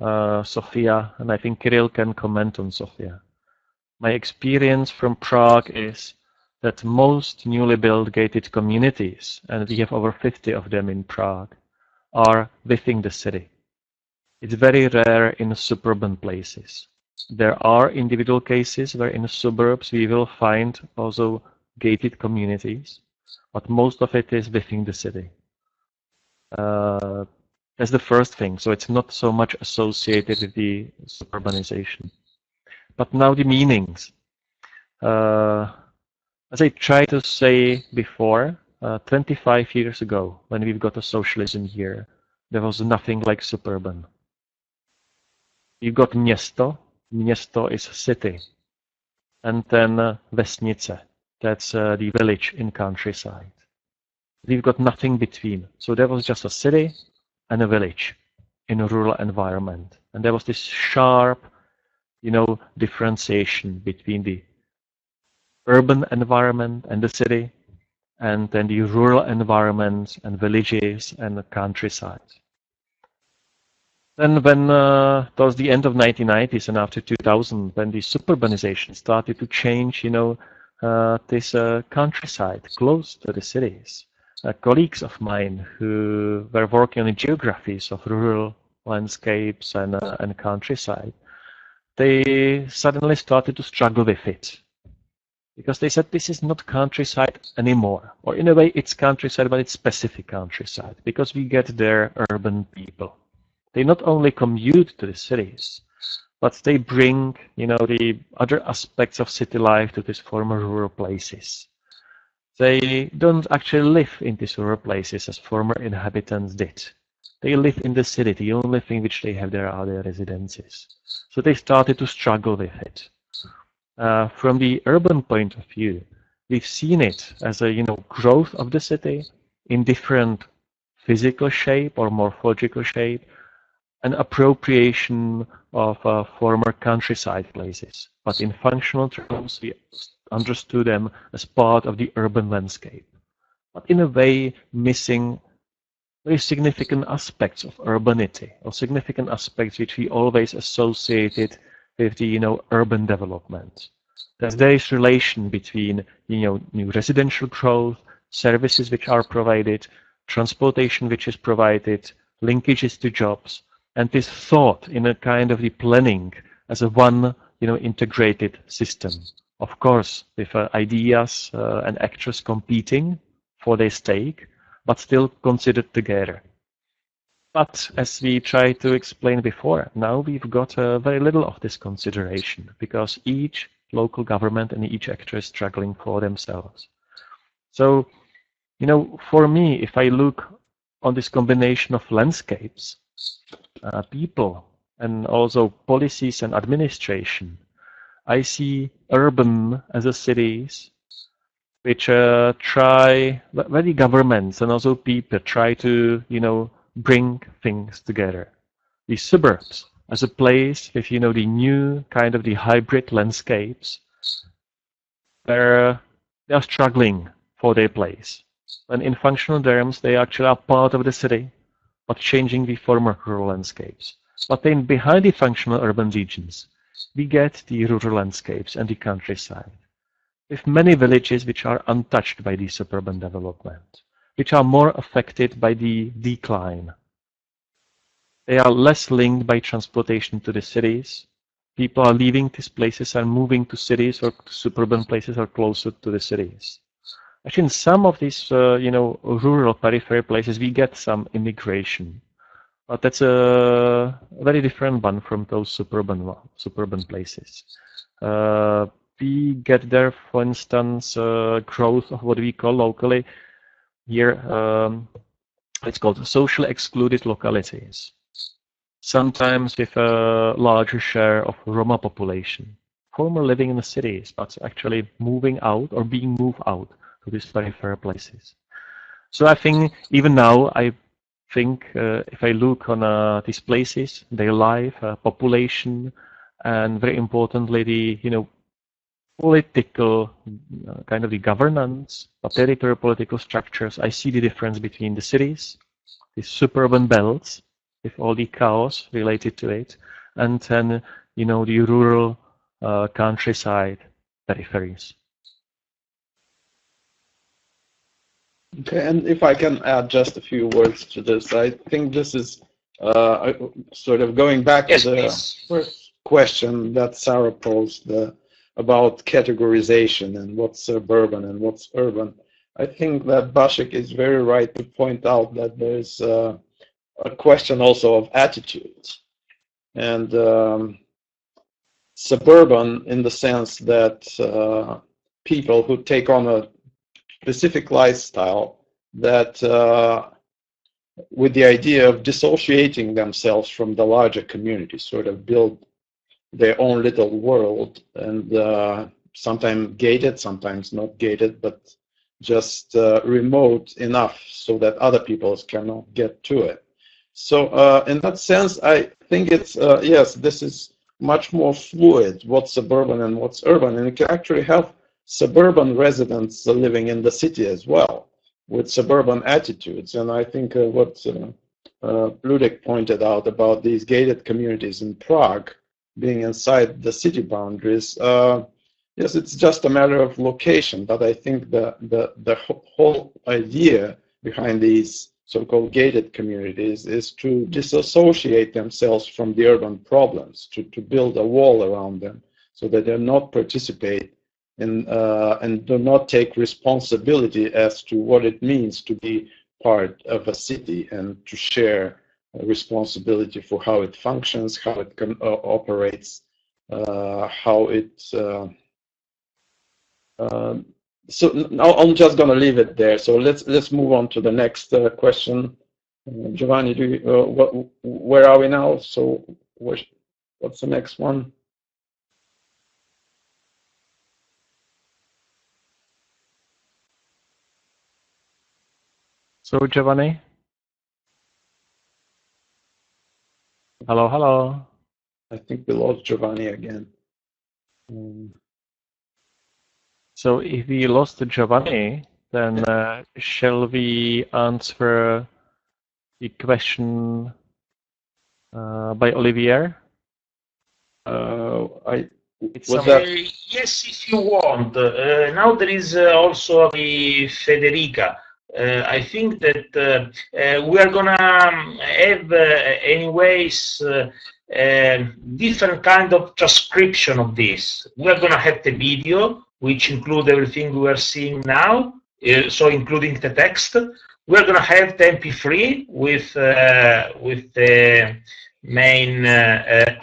Sofia, and I think Kiril can comment on Sofia. My experience from Prague is that most newly built gated communities, and we have over 50 of them in Prague, are within the city. It's very rare in suburban places. There are individual cases where in the suburbs we will find also gated communities, but most of it is within the city. That's the first thing. So it's not so much associated with the suburbanization. But now the meanings. As I tried to say before, 25 years ago, when we've got a socialism here, there was nothing like suburban. You've got město. Město is city. And then vesnice. That's the village in countryside. We've got nothing between. So there was just a city and a village in a rural environment. And there was this sharp, differentiation between the urban environment and the city, and then the rural environments and villages and the countryside. Then when towards the end of 1990s and after 2000, when the suburbanization started to change, this countryside close to the cities, colleagues of mine who were working on the geographies of rural landscapes and countryside, they suddenly started to struggle with it. Because they said this is not countryside anymore. Or in a way it's countryside, but it's specific countryside. Because we get there urban people. They not only commute to the cities, but they bring, the other aspects of city life to these former rural places. They don't actually live in these rural places as former inhabitants did. They live in the city. The only thing which they have there are their residences. So they started to struggle with it. From the urban point of view, we've seen it as a growth of the city in different physical shape or morphological shape, an appropriation of former countryside places. But in functional terms, we understood them as part of the urban landscape. But in a way, missing very significant aspects of urbanity, or significant aspects which we always associated with the urban development. There is relation between new residential growth, services which are provided, transportation which is provided, linkages to jobs, and this thought in a kind of the planning as a one integrated system. Of course, with ideas and actors competing for their stake, but still considered together. But as we tried to explain before, now we've got very little of this consideration because each local government and each actor is struggling for themselves. So, for me, if I look on this combination of landscapes, people, and also policies and administration, I see urban as a cities which try, where the governments and also people try to, bring things together. The suburbs as a place with, the new kind of the hybrid landscapes where they are struggling for their place. And in functional terms, they actually are part of the city, but changing the former rural landscapes. But then behind the functional urban regions, we get the rural landscapes and the countryside, with many villages which are untouched by the suburban development, which are more affected by the decline. They are less linked by transportation to the cities. People are leaving these places and moving to cities or to suburban places or closer to the cities. Actually, in some of these, rural periphery places, we get some immigration, but that's a very different one from those suburban places. We get there, for instance, growth of what we call locally here, it's called socially excluded localities. Sometimes with a larger share of Roma population, former living in the cities, but actually moving out or being moved out to these peripheral places. So I think even now, if I look on these places, their life, population, and very importantly, the political kind of the governance, but territorial political structures, I see the difference between the cities, the suburban belts, with all the chaos related to it, and then, the rural countryside peripheries. Okay, and if I can add just a few words to this, I think this is sort of going back to the first question that Sarah posed about categorization and what's suburban and what's urban. I think that Bashik is very right to point out that there's a question also of attitudes. And suburban in the sense that people who take on a specific lifestyle that with the idea of dissociating themselves from the larger community, sort of build their own little world, and sometimes gated, sometimes not gated, but just remote enough so that other people cannot get to it. So in that sense, I think it's, yes, this is much more fluid, what's suburban and what's urban, and you can actually have suburban residents living in the city as well, with suburban attitudes. And I think what Ludek pointed out about these gated communities in Prague being inside the city boundaries, yes, it's just a matter of location, but I think the whole idea behind these so-called gated communities is to disassociate themselves from the urban problems, to build a wall around them so that they not participate in, and do not take responsibility as to what it means to be part of a city and to share responsibility for how it functions, how it operates, how it so now I'm just going to leave it there. So let's move on to the next question. Giovanni, do you, where are we now? So what's the next one? So Giovanni? Hello, hello. I think we lost Giovanni again. So if we lost Giovanni, then shall we answer the question by Olivier? Yes, if you want. Now there is also the Federica. I think that we are gonna have anyways different kind of transcription of this. We are gonna have the video, which include everything we are seeing now, so including the text. We're going to have the MP3 with the main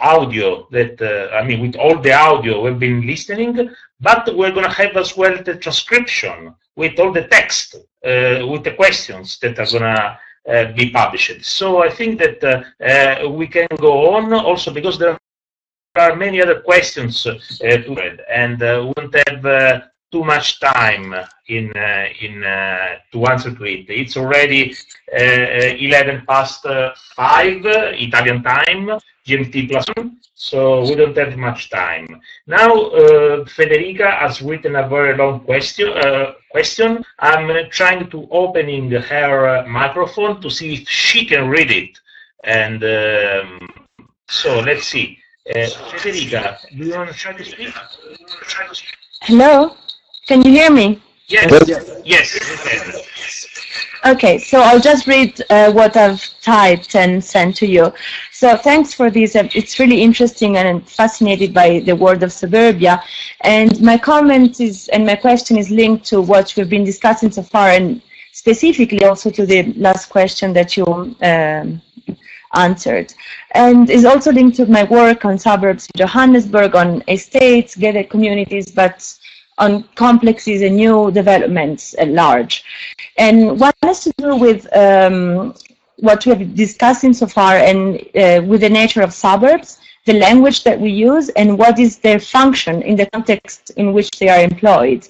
audio that, I mean, with all the audio we've been listening, but we're going to have as well the transcription with all the text, with the questions that are going to be published. So I think that we can go on also because there are many other questions to read, and we won't have too much time to answer to it. It's already 11 past 5 Italian time, GMT +1, so we don't have much time. Now, Federica has written a very long question. I'm trying to opening her microphone to see if she can read it, and so let's see. Federica, do you want to try to speak? Hello, can you hear me? Yes, yes. Okay, so I'll just read what I've typed and sent to you. So thanks for this. It's really interesting, and I'm fascinated by the world of suburbia. And my comment is, and my question is linked to what we've been discussing so far, and specifically also to the last question that you answered, and is also linked to my work on suburbs in Johannesburg, on estates, gated communities, but on complexes and new developments at large. And what has to do with what we have discussed so far, and with the nature of suburbs, the language that we use, and what is their function in the context in which they are employed.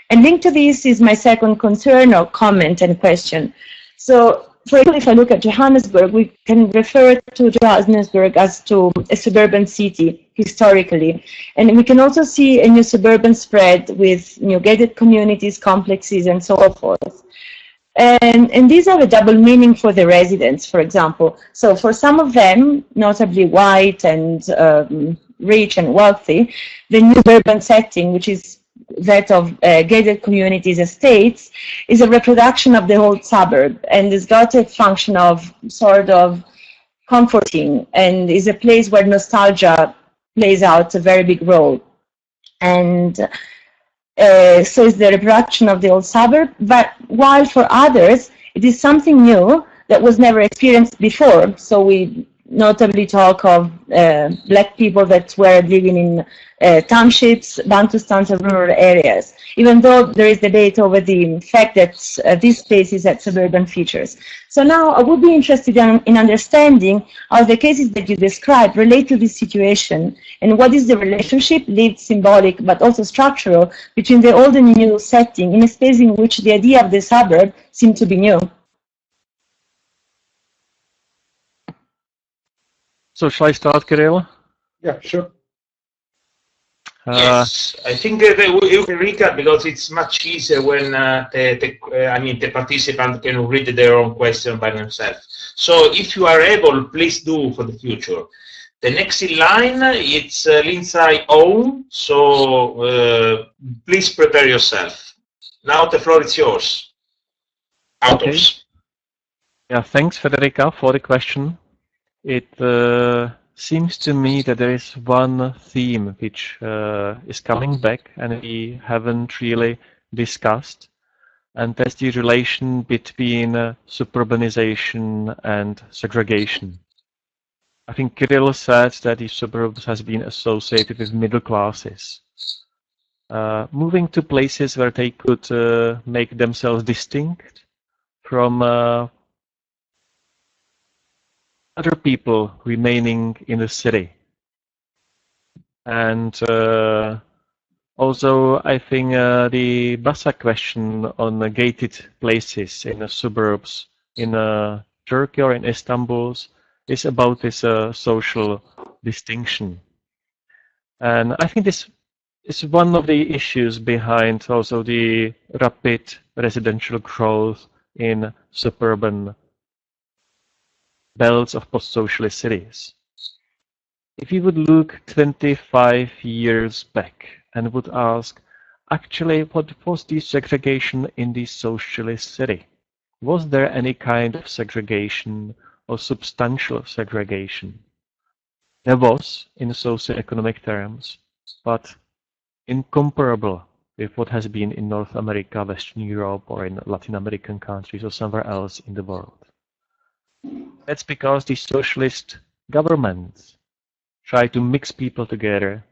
And linked to this is my second concern or comment and question. So, for example, if I look at Johannesburg, we can refer to Johannesburg as to a suburban city historically. And we can also see a new suburban spread with new gated communities, complexes, and so forth. And these have a double meaning for the residents, for example. So for some of them, notably white and rich and wealthy, the new urban setting, which is that of gated communities, estates, is a reproduction of the old suburb, and has got a function of sort of comforting, and is a place where nostalgia plays out a very big role. And so it's the reproduction of the old suburb, but while for others it is something new that was never experienced before. So we notably talk of black people that were living in townships, Bantustans, and rural areas, even though there is debate over the fact that these places had suburban features. So now I would be interested in understanding how the cases that you described relate to this situation, and what is the relationship, lived, symbolic, but also structural, between the old and new setting in a space in which the idea of the suburb seemed to be new. So shall I start, Kiril? Yeah, sure. Yes, I think we can recap because it's much easier when the participant can read their own question by themselves. So if you are able, please do for the future. The next in line, it's Lindsay Owen, so please prepare yourself. Now the floor is yours. Authors. Okay. Yeah, thanks, Federica, for the question. It seems to me that there is one theme which is coming back and we haven't really discussed, and that's the relation between suburbanization and segregation. I think Kiril said that the suburbs has been associated with middle classes. Moving to places where they could make themselves distinct from other people remaining in the city. And also, I think the Bassa question on the gated places in the suburbs in Turkey or in Istanbul is about this social distinction. And I think this is one of the issues behind also the rapid residential growth in suburban belts of post-socialist cities. If you would look 25 years back and would ask, actually, what was the segregation in the socialist city? Was there any kind of segregation or substantial segregation? There was in socioeconomic terms, but incomparable with what has been in North America, Western Europe, or in Latin American countries or somewhere else in the world. That's because the socialist governments try to mix people together,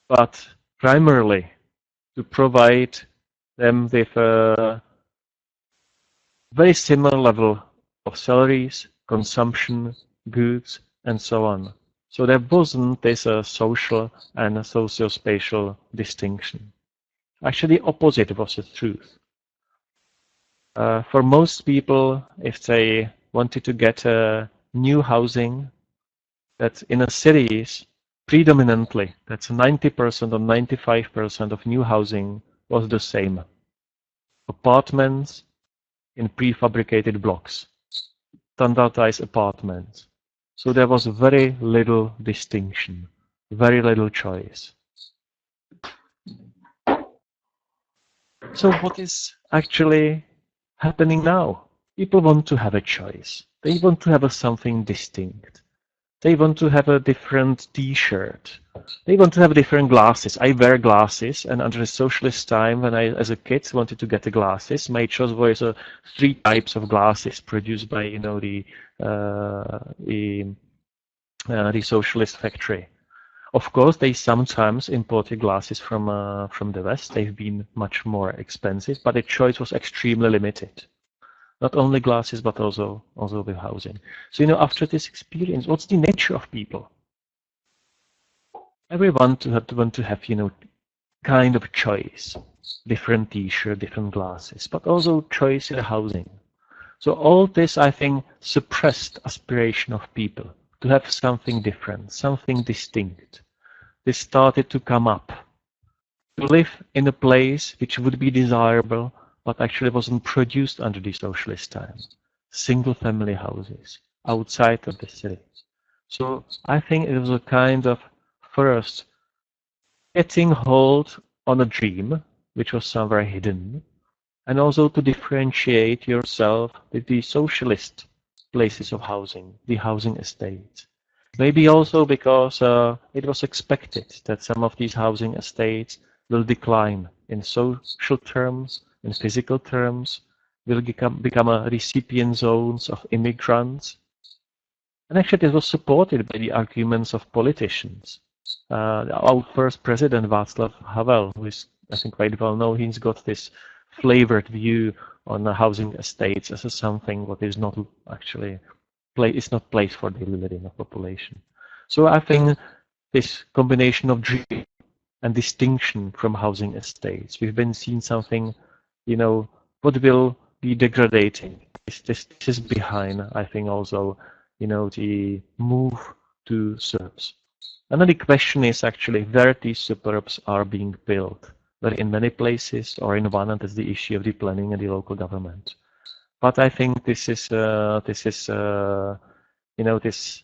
but primarily to provide them with a very similar level of salaries, consumption, goods, and so on. So there wasn't this social and socio-spatial distinction. Actually, the opposite was the truth. For most people, if they wanted to get new housing, that in the cities, predominantly, that's 90% or 95% of new housing was the same. Apartments in prefabricated blocks, standardized apartments. So there was very little distinction, very little choice. So what is actually happening now? People want to have a choice. They want to have something distinct. They want to have a different T-shirt. They want to have different glasses. I wear glasses, and under the socialist time, when I, as a kid, wanted to get the glasses, my choice was 3 types of glasses produced by, you know, the socialist factory. Of course, they sometimes imported glasses from the West. They've been much more expensive, but the choice was extremely limited. Not only glasses, but also with housing. So, you know, after this experience, what's the nature of people? Everyone want to have, you know, kind of choice, different T-shirt, different glasses, but also choice in housing. So all this, I think, suppressed aspiration of people to have something different, something distinct. This started to come up, to live in a place which would be desirable, but actually wasn't produced under the socialist time. Single-family houses outside of the cities. So I think it was a kind of first getting hold on a dream, which was somewhere hidden, and also to differentiate yourself with the socialist places of housing, the housing estates. Maybe also because it was expected that some of these housing estates will decline in social terms, in physical terms, will become a recipient zones of immigrants. And actually, this was supported by the arguments of politicians. Our first president, Václav Havel, who is, I think, quite well known, he's got this flavored view on the housing estates as something what is not actually it's not place for daily living of population. So I think this combination of dream and distinction from housing estates, we've been seeing something, you know, what will be degrading. This is behind, I think, also, you know, the move to suburbs. And then the question is actually where these suburbs are being built, whether in many places or in one, and that's the issue of the planning and the local government. But I think this is you know, this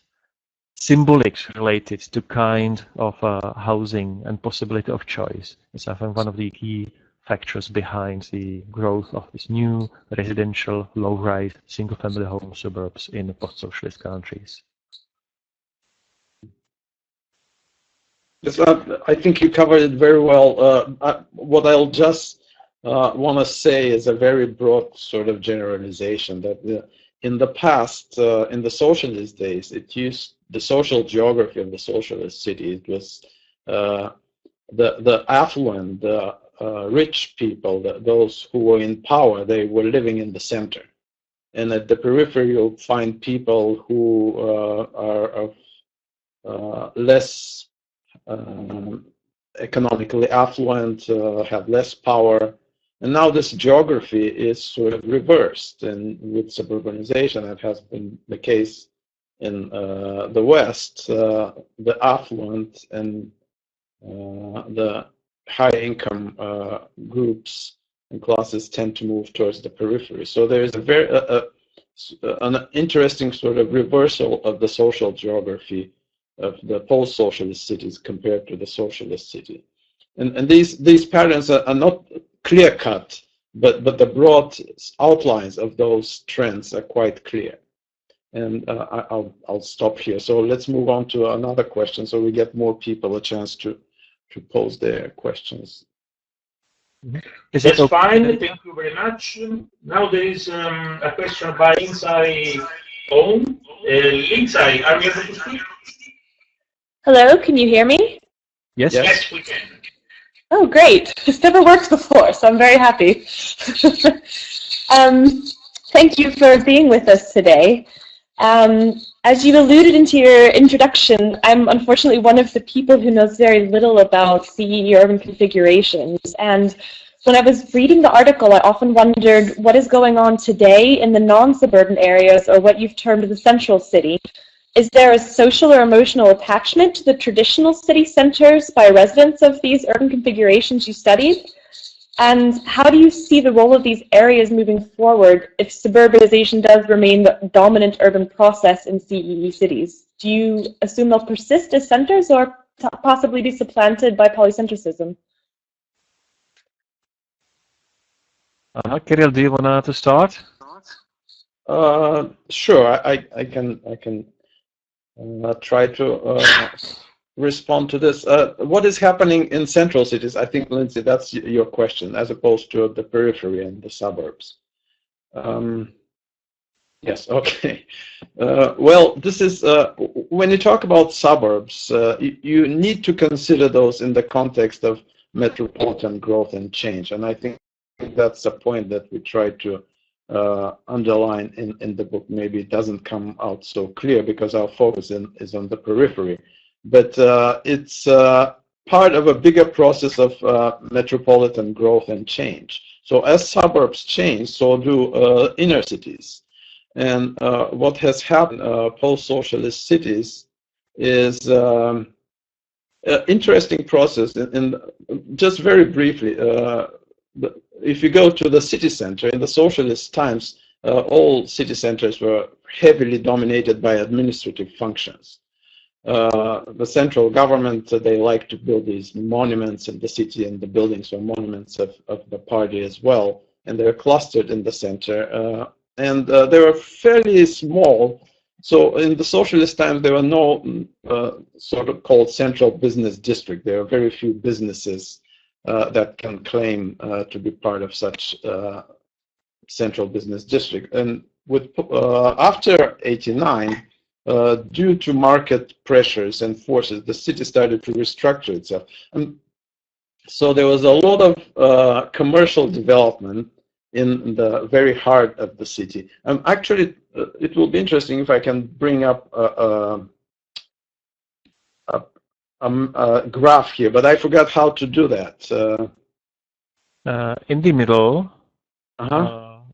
symbolics related to kind of housing and possibility of choice is, I think, one of the key factors behind the growth of this new residential, low-rise, single-family home suburbs in post-socialist countries. Yes, I think you covered it very well. What I'll just want to say is a very broad sort of generalization that in the past, in the socialist days, it used the social geography of the socialist city. It was the affluent, the rich people, those who were in power, they were living in the center. And at the periphery, you'll find people who are of less economically affluent, have less power. And now this geography is sort of reversed. And with suburbanization, that has been the case in the West, the affluent and the high-income groups and classes tend to move towards the periphery. So there is a very an interesting sort of reversal of the social geography of the post-socialist cities compared to the socialist city. And these patterns are not clear-cut, but the broad outlines of those trends are quite clear. And I'll stop here. So let's move on to another question so we get more people a chance to pose their questions. That's fine. Thank you very much. Now there is a question by Lindsay Owen. Lindsay, are you able to speak? Hello, can you hear me? Yes. Yes, we can. Oh, great. This never worked before, so I'm very happy. Thank you for being with us today. As you alluded into your introduction, I'm unfortunately one of the people who knows very little about CEE urban configurations. And when I was reading the article, I often wondered what is going on today in the non-suburban areas, or what you've termed the central city. Is there a social or emotional attachment to the traditional city centers by residents of these urban configurations you studied? And how do you see the role of these areas moving forward if suburbanization does remain the dominant urban process in CEE cities? Do you assume they'll persist as centers or possibly be supplanted by polycentricism? Kiril, do you want to start? Sure, I can try to respond to this. What is happening in central cities? I think, Lindsay, that's your question, as opposed to the periphery and the suburbs. Yes, okay. Well, this is, when you talk about suburbs, you need to consider those in the context of metropolitan growth and change. And I think that's a point that we try to underline in the book. Maybe it doesn't come out so clear because our focus is on the periphery. But it's part of a bigger process of metropolitan growth and change. So as suburbs change, so do inner cities. And what has happened post-socialist cities is interesting process. And just very briefly, if you go to the city center, in the socialist times, all city centers were heavily dominated by administrative functions. The central government, they like to build these monuments in the city, and the buildings are monuments of the party as well, and they're clustered in the center, and they were fairly small. So in the socialist times, there were no sort of called central business district. There are very few businesses that can claim to be part of such central business district. And with after '89, due to market pressures and forces, the city started to restructure itself. And so there was a lot of commercial development in the very heart of the city. Actually, it will be interesting if I can bring up a graph here, but I forgot how to do that. In the middle,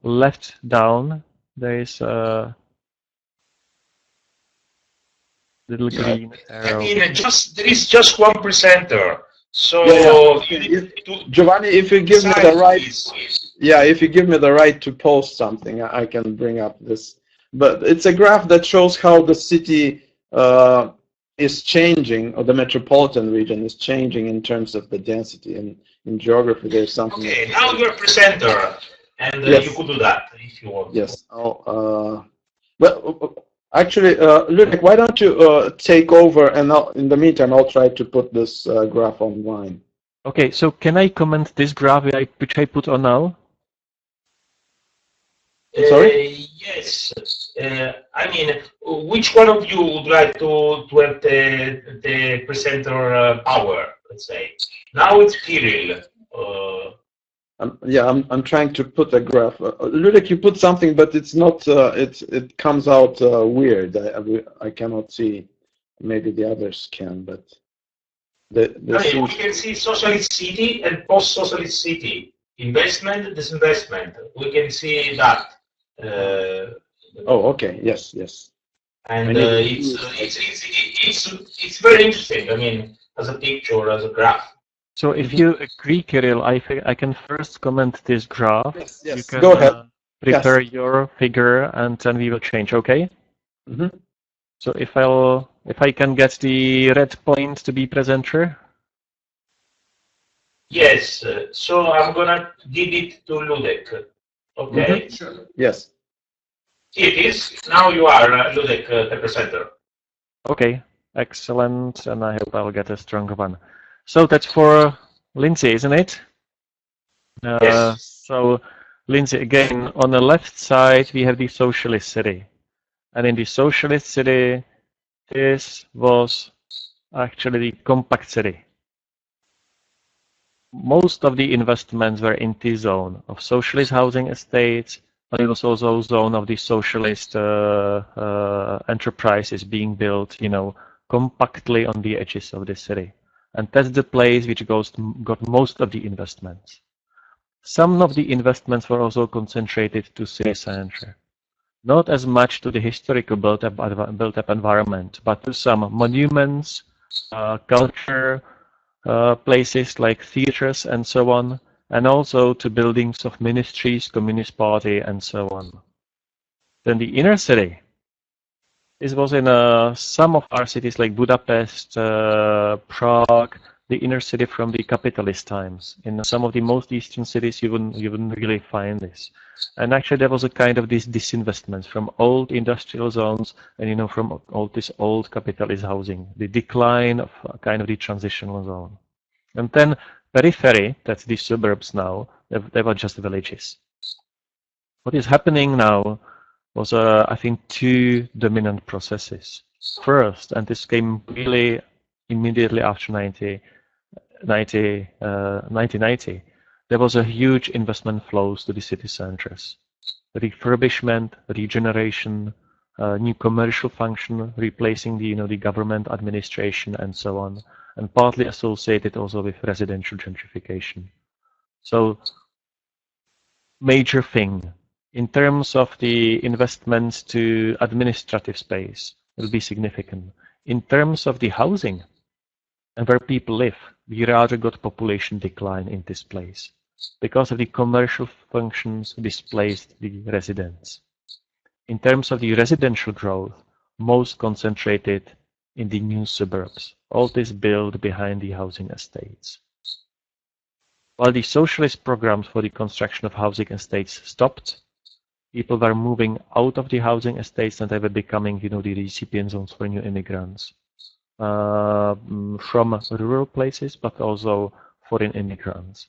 left down, there is a little green arrow. I mean, there is just one presenter. So you need to Giovanni, if you give me the right, if you give me the right to post something, I can bring up this. But it's a graph that shows how the city is changing, or the metropolitan region is changing in terms of the density. And in geography, there's something. Okay, now you're a presenter, and you could do that if you want. Yes. Well, actually, Ludek, why don't you take over, and in the meantime, I'll try to put this graph online. Okay, so can I comment this graph which I put on now? Sorry? Yes. I mean, which one of you would like to have the presenter power, let's say? Now it's Kiril. I'm trying to put a graph. Ludek, you put something, but it's not. It comes out weird. I cannot see. Maybe the others can, but We can see socialist city and post-socialist city. Investment, disinvestment. We can see that. Okay. Yes. And it's very interesting. I mean, as a picture, as a graph. So if you agree, Kiril, I can first comment this graph. Yes. You can, Go ahead. Prepare your figure, and then we will change. Okay. Mm-hmm. So if I can get the red point to be presenter. Yes. So I'm gonna give it to Ludek. Okay. Mm-hmm. Sure. Yes. Here it is. Now you are Ludek, the presenter. Okay. Excellent. And I hope I'll get a stronger one. So that's for Lindsay, isn't it? Yes. So, Lindsay, again, on the left side, we have the socialist city. And in the socialist city, this was actually the compact city. Most of the investments were in the zone of socialist housing estates, but it was also a zone of the socialist enterprises being built, compactly on the edges of the city. And that's the place which got most of the investments. Some of the investments were also concentrated to city center. Not as much to the historical built-up environment, but to some monuments, culture, places like theaters and so on, and also to buildings of ministries, Communist Party, and so on. Then the inner city. This was in some of our cities like Budapest, Prague, the inner city from the capitalist times. In some of the most eastern cities, you wouldn't really find this. And actually, there was a kind of this disinvestment from old industrial zones and from all this old capitalist housing, the decline of kind of the transitional zone. And then periphery, that's the suburbs now, they were just villages. What is happening now was, I think, two dominant processes. First, and this came really immediately after 1990, there was a huge investment flows to the city centers. Refurbishment, regeneration, new commercial function, replacing the government administration and so on, and partly associated also with residential gentrification. So, major thing. In terms of the investments to administrative space, it will be significant. In terms of the housing and where people live, we rather got population decline in this place because of the commercial functions displaced the residents. In terms of the residential growth, most concentrated in the new suburbs, all this built behind the housing estates. While the socialist programs for the construction of housing estates stopped, people were moving out of the housing estates and they were becoming, the recipient zones for new immigrants from rural places, but also foreign immigrants.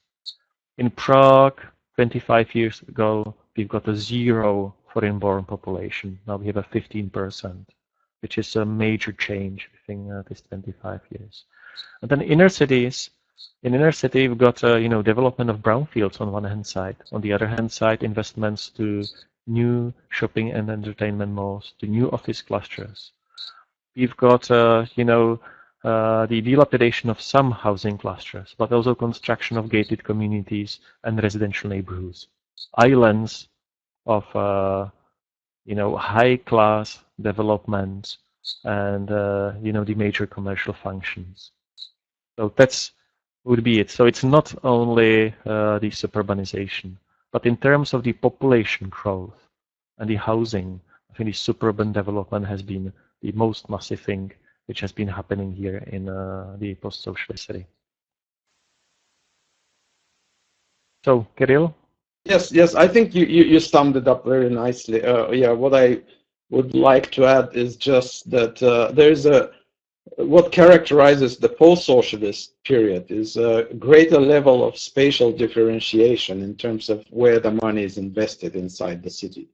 In Prague, 25 years ago, we've got a 0 foreign-born population. Now we have a 15%. which is a major change within these 25 years. And then inner cities. In inner city, we've got development of brownfields on one hand side. On the other hand side, investments to new shopping and entertainment malls, to new office clusters. We've got the dilapidation of some housing clusters, but also construction of gated communities and residential neighborhoods. Islands of high-class development and the major commercial functions. So that's would be it. So it's not only the suburbanization, but in terms of the population growth and the housing, I think the suburban development has been the most massive thing which has been happening here in the post-socialist city. So, Kiril? Yes, I think you summed it up very nicely. Yeah, what I would like to add is just that there's what characterizes the post-socialist period is a greater level of spatial differentiation in terms of where the money is invested inside the city.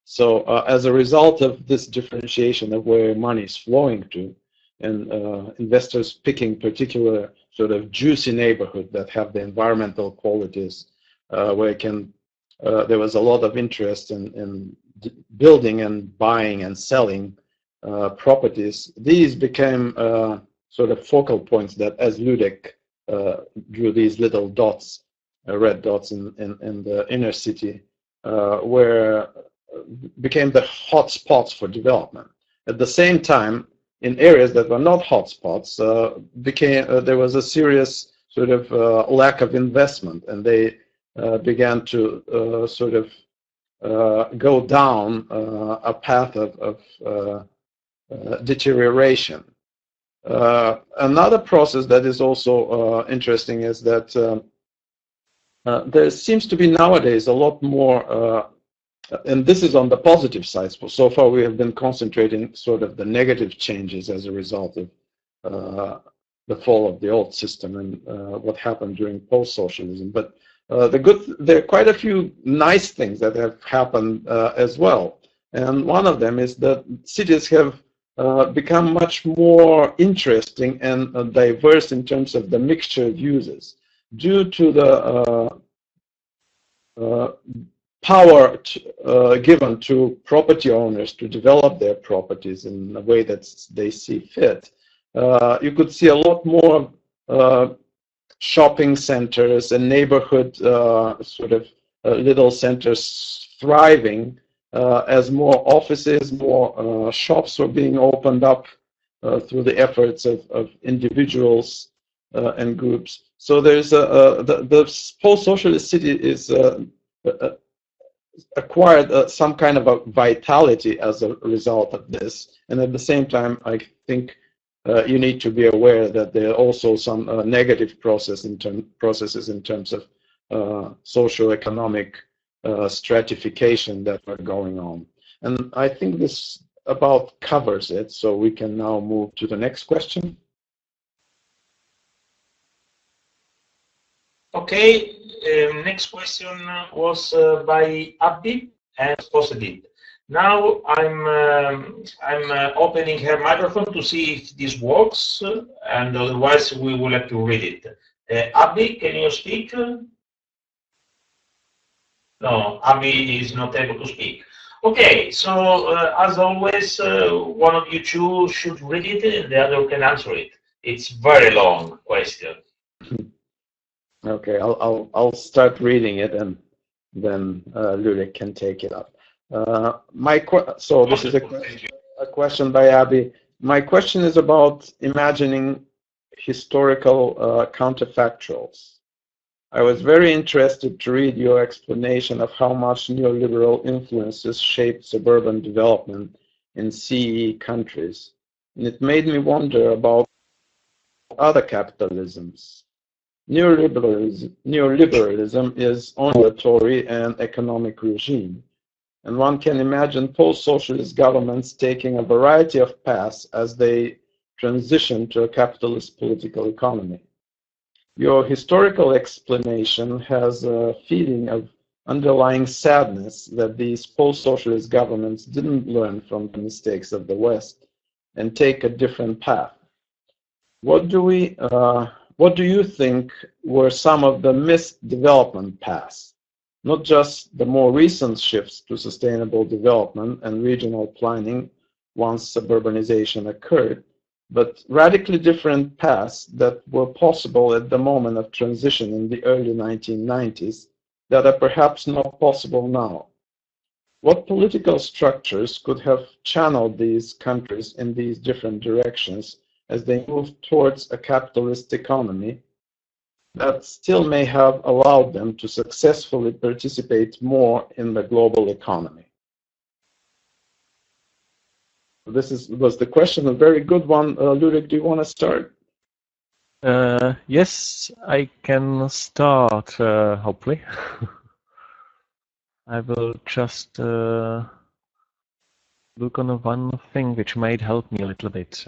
So as a result of this differentiation of where money is flowing to, and investors picking particular sort of juicy neighborhood that have the environmental qualities, where there was a lot of interest in building and buying and selling properties. These became sort of focal points that, as Ludděk drew these little dots, red dots in the inner city, where became the hot spots for development. At the same time, in areas that were not hot spots, there was a serious sort of lack of investment, and they began to sort of go down a path of deterioration. Another process that is also interesting is that there seems to be nowadays a lot more, and this is on the positive side. So far we have been concentrating sort of the negative changes as a result of the fall of the old system and what happened during post-socialism. But there are quite a few nice things that have happened as well. And one of them is that cities have become much more interesting and diverse in terms of the mixture of uses, due to the power given to property owners to develop their properties in the way that they see fit. You could see a lot more shopping centers and neighborhood sort of little centers thriving as more offices, more shops were being opened up through the efforts of individuals and groups. So there's the post-socialist city is acquired some kind of a vitality as a result of this, and at the same time, I think you need to be aware that there are also some negative processes in terms of socioeconomic stratification that are going on. And I think this about covers it, so we can now move to the next question. Okay, next question was by Abby and Postsocialist. Now I'm opening her microphone to see if this works, and otherwise we will have to read it. Abby, can you speak? No, Abby is not able to speak. Okay, so as always, one of you two should read it, and the other can answer it. It's very long question. Okay, I'll start reading it, and then Ludděk can take it up. So this is a question by Abby. My question is about imagining historical counterfactuals. I was very interested to read your explanation of how much neoliberal influences shaped suburban development in CEE countries. And it made me wonder about other capitalisms. Neoliberalism is owneratory and economic regime. And one can imagine post-socialist governments taking a variety of paths as they transition to a capitalist political economy. Your historical explanation has a feeling of underlying sadness that these post-socialist governments didn't learn from the mistakes of the West and take a different path. What do you think were some of the missed development paths? Not just the more recent shifts to sustainable development and regional planning once suburbanization occurred, but radically different paths that were possible at the moment of transition in the early 1990s that are perhaps not possible now. What political structures could have channeled these countries in these different directions as they moved towards a capitalist economy that still may have allowed them to successfully participate more in the global economy? This was the question, a very good one. Ludek, do you want to start? Yes, I can start, hopefully. I will just look on one thing which might help me a little bit.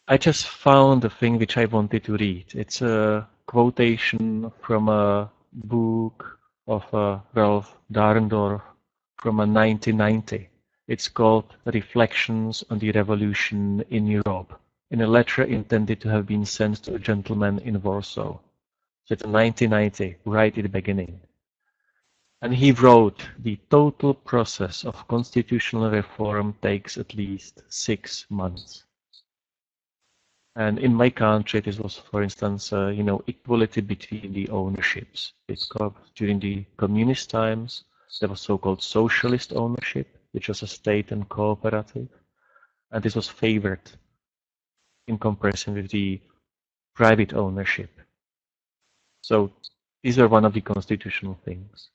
I just found a thing which I wanted to read. It's a quotation from a book of Ralph Dahrendorf from 1990. It's called Reflections on the Revolution in Europe, in a letter intended to have been sent to a gentleman in Warsaw. So it's 1990, right at the beginning. And he wrote, the total process of constitutional reform takes at least 6 months. And in my country, this was, for instance, equality between the ownerships. Because during the communist times, there was so-called socialist ownership, which was a state and cooperative, and this was favored in comparison with the private ownership. So these are one of the constitutional things.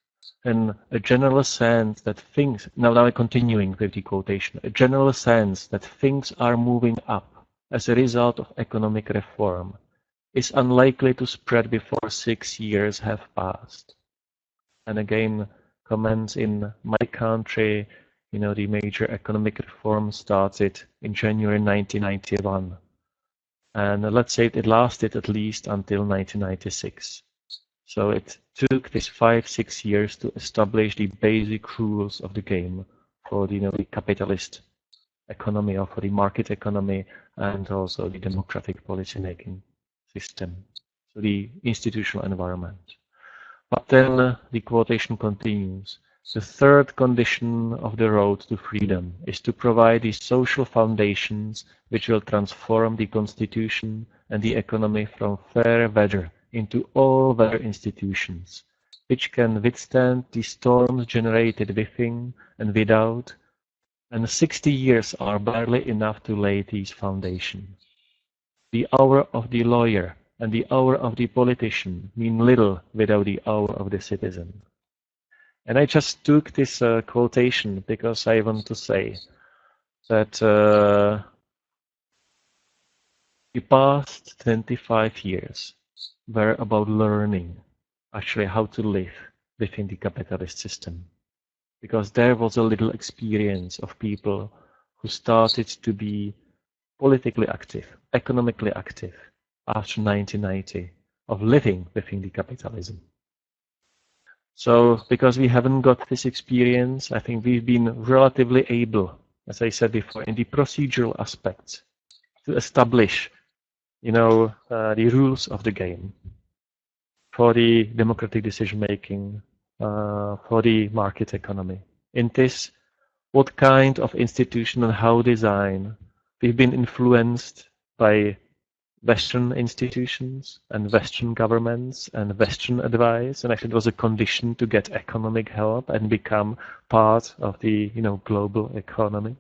And a general sense that things, now I'm continuing with the quotation, a general sense that things are moving up as a result of economic reform is unlikely to spread before 6 years have passed. And again, comments in my country, the major economic reform started in January 1991. And let's say it lasted at least until 1996. So it took this 5-6 years to establish the basic rules of the game for the capitalist economy or for the market economy and also the democratic policy making system, so the institutional environment. But then the quotation continues. The third condition of the road to freedom is to provide the social foundations which will transform the constitution and the economy from fair weather into all-weather institutions, which can withstand the storms generated within and without, and 60 years are barely enough to lay these foundations. The hour of the lawyer and the hour of the politician mean little without the hour of the citizen. And I just took this quotation because I want to say that the past 25 years were about learning actually how to live within the capitalist system. Because there was a little experience of people who started to be politically active, economically active after 1990, of living within the capitalism. So because we haven't got this experience, I think we've been relatively able, as I said before, in the procedural aspects to establish, the rules of the game for the democratic decision making, for the market economy. In this, what kind of institution and how design, we've been influenced by Western institutions and Western governments and Western advice, and actually it was a condition to get economic help and become part of the global economy.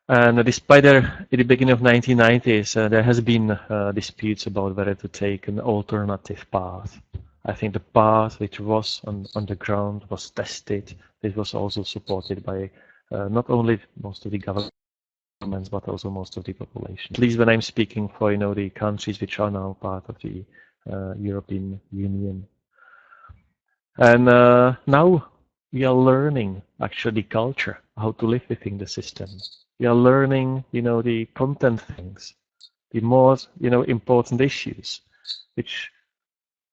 And despite at the beginning of 1990s, there has been disputes about whether to take an alternative path. I think the path which was on the ground was tested. This was also supported by not only most of the governments, but also most of the population. At least when I'm speaking for the countries which are now part of the European Union. And now we are learning actually culture, how to live within the system. We are learning, the content things, the more important issues,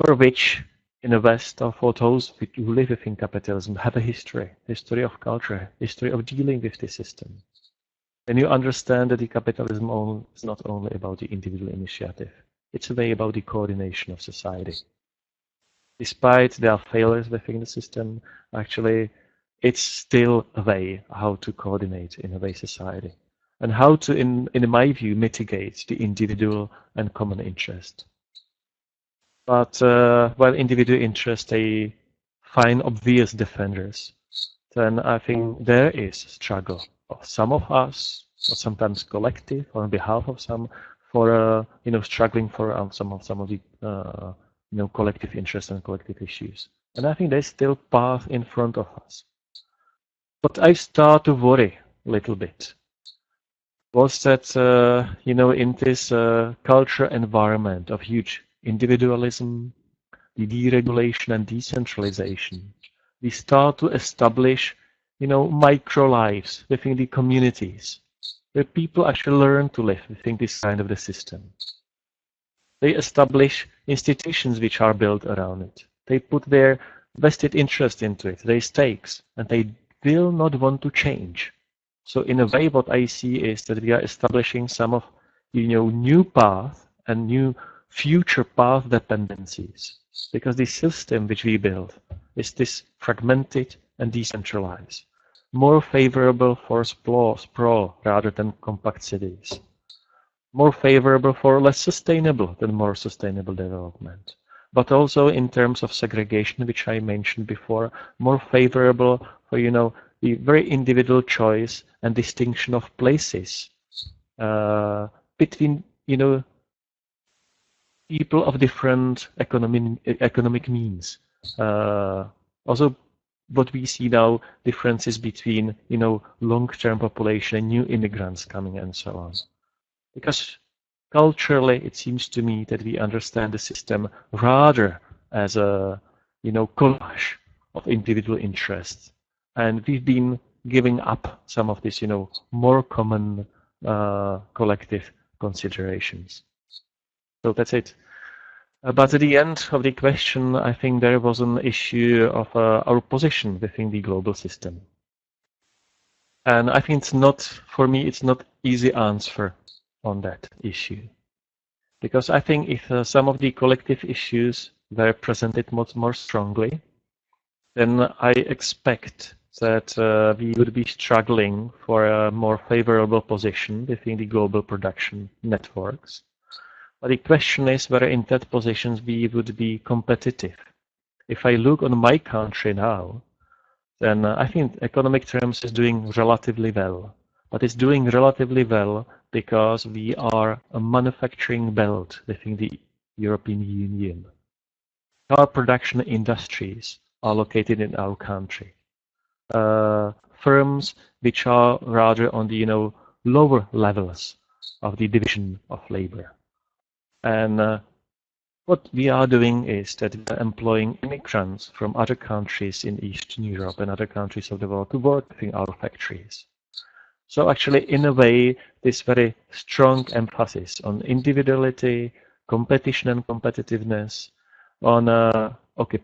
for which in the West, or for those who live within capitalism, have a history of culture, history of dealing with the system. And you understand that the capitalism is not only about the individual initiative, it's a way about the coordination of society. Despite there are failures within the system, actually, it's still a way how to coordinate in a way society, and how to, in my view, mitigate the individual and common interest. But while individual interest, they find obvious defenders, then I think there is a struggle of some of us, or sometimes collective, or on behalf of some, for struggling for some of the collective interests and collective issues. And I think there's still path in front of us. But I start to worry a little bit. Was that in this culture environment of huge individualism, the deregulation and decentralization, we start to establish, micro lives within the communities, where people actually learn to live within this kind of the system. They establish institutions which are built around it. They put their vested interest into it, their stakes, and they will not want to change. So in a way, what I see is that we are establishing some of, new path and new future path dependencies, because the system which we build is this fragmented and decentralized, more favorable for sprawl rather than compact cities, more favorable for less sustainable than more sustainable development, but also in terms of segregation, which I mentioned before, more favorable for, the very individual choice and distinction of places between, people of different economic means. Also, what we see now, differences between, long-term population and new immigrants coming and so on. Because culturally, it seems to me that we understand the system rather as a, collage of individual interests. And we've been giving up some of this, more common collective considerations. So that's it. But at the end of the question, I think there was an issue of our position within the global system. And I think for me, it's not easy answer on that issue. Because I think if some of the collective issues were presented much more strongly, then I expect that we would be struggling for a more favorable position within the global production networks. But the question is whether in that positions we would be competitive. If I look on my country now, then I think economic terms is doing relatively well. But it's doing relatively well because we are a manufacturing belt within the European Union. Car production industries are located in our country. Firms which are rather on the lower levels of the division of labor. And what we are doing is that we are employing immigrants from other countries in Eastern Europe and other countries of the world to work in our factories. So actually, in a way, this very strong emphasis on individuality, competition and competitiveness, on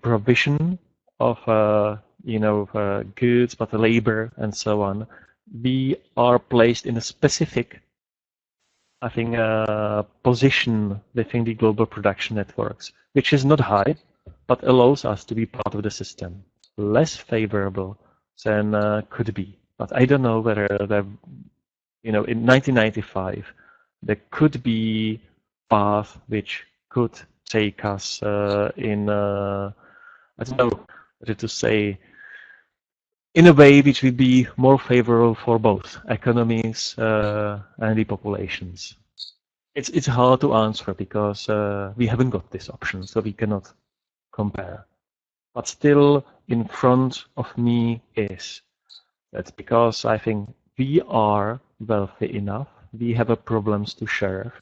provision of goods, but labor and so on, we are placed in a specific, I think, position within the global production networks, which is not high, but allows us to be part of the system. Less favorable than could be. But I don't know whether there, in 1995, there could be path which could take us in, I don't know whether to say, in a way which would be more favorable for both economies and the populations. It's hard to answer because we haven't got this option, so we cannot compare. But still, in front of me is that because I think we are wealthy enough, we have a problems to share.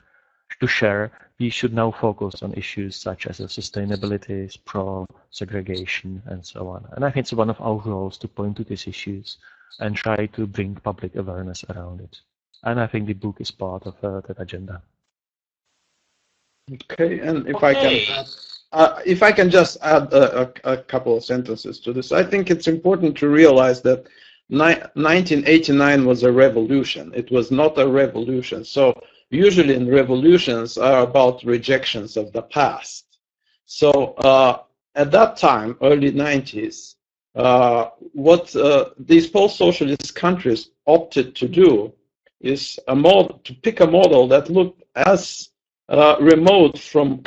We should now focus on issues such as sustainability, sprawl, segregation, and so on. And I think it's one of our roles to point to these issues and try to bring public awareness around it. And I think the book is part of that agenda. Okay, and if I can add if I can just add a couple of sentences to this, I think it's important to realize that 1989 was a revolution. It was not a revolution. So usually in revolutions are about rejections of the past. So at that time, early 90s, what these post-socialist countries opted to do is to pick a model that looked as remote from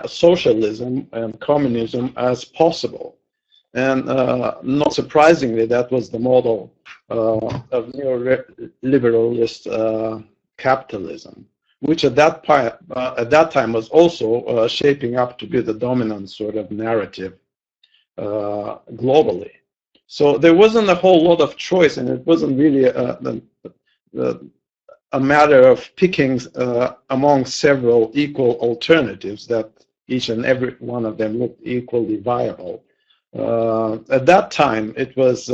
socialism and communism as possible. And not surprisingly, that was the model of neoliberalist capitalism, which at that time was also shaping up to be the dominant sort of narrative globally. So there wasn't a whole lot of choice, and it wasn't really a matter of picking among several equal alternatives that each and every one of them looked equally viable. At that time, it was,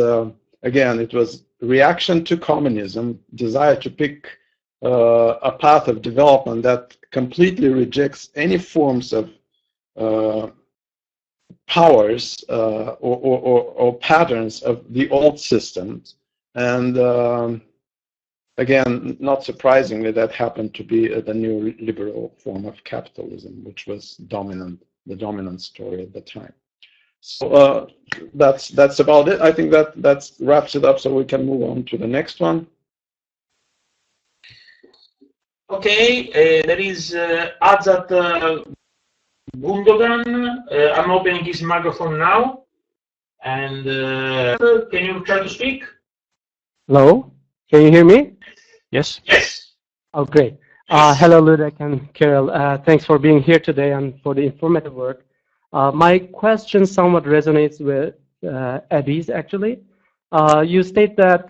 again, it was reaction to communism, desire to pick a path of development that completely rejects any forms of powers or patterns of the old systems. And again, not surprisingly, that happened to be the neoliberal form of capitalism, which was the dominant story at the time. So that's about it. I think that wraps it up, so we can move on to the next one. Okay, there is Azat Gundogan. I'm opening his microphone now. And can you try to speak? Hello, can you hear me? Yes. Yes. Oh, great. Hello, Ludek and Kiril. Thanks for being here today and for the informative work. My question somewhat resonates with Eddie's, actually. You state that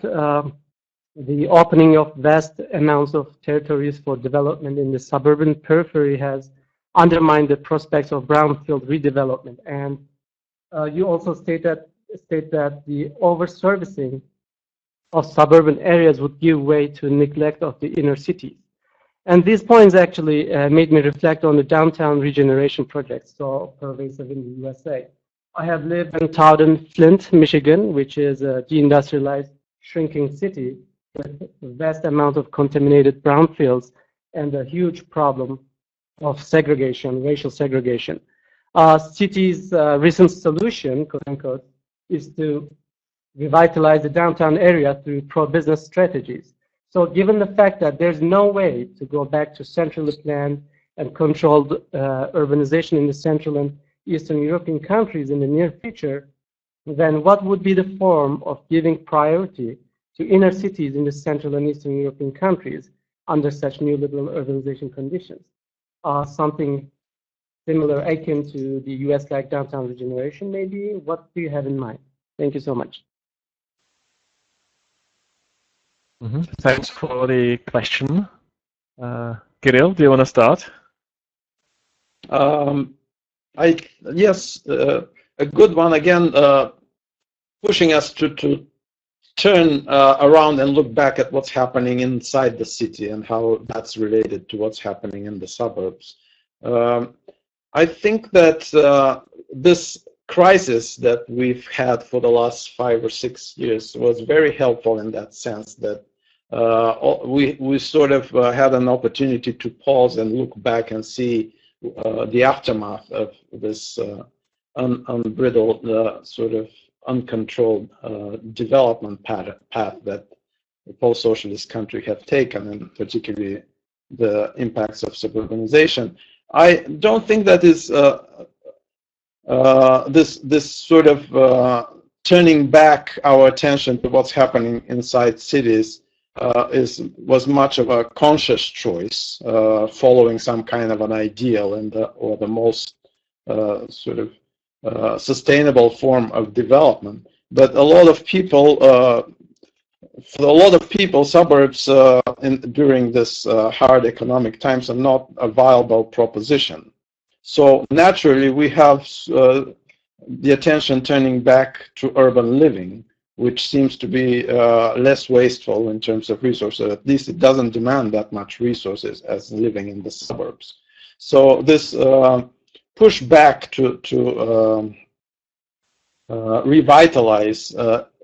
the opening of vast amounts of territories for development in the suburban periphery has undermined the prospects of brownfield redevelopment. And you also state that the over-servicing of suburban areas would give way to neglect of the inner cities. And these points actually made me reflect on the downtown regeneration projects so pervasive in the USA. I have lived in Towden, Flint, Michigan, which is a deindustrialized, shrinking city with a vast amount of contaminated brownfields and a huge problem of segregation, racial segregation. City's recent solution, quote unquote, is to revitalize the downtown area through pro-business strategies. So given the fact that there's no way to go back to centrally planned and controlled urbanization in the Central and Eastern European countries in the near future, then what would be the form of giving priority to inner cities in the Central and Eastern European countries under such neoliberal urbanization conditions? Something similar, akin to the US-like downtown regeneration, maybe? What do you have in mind? Thank you so much. Thanks for the question. Kiril, do you want to start? Yes, a good one. Again, pushing us to turn around and look back at what's happening inside the city and how that's related to what's happening in the suburbs. I think that this crisis that we've had for the last 5 or 6 years was very helpful in that sense that we sort of had an opportunity to pause and look back and see the aftermath of this unbridled, sort of uncontrolled development path that the post-socialist country have taken, and particularly the impacts of suburbanization. I don't think that is this sort of turning back our attention to what's happening inside cities was much of a conscious choice, following some kind of an ideal or the most sort of sustainable form of development. But a lot of people, for a lot of people, suburbs during this hard economic times are not a viable proposition. So naturally, we have the attention turning back to urban living, which seems to be less wasteful in terms of resources. At least it doesn't demand that much resources as living in the suburbs. So this push back to revitalize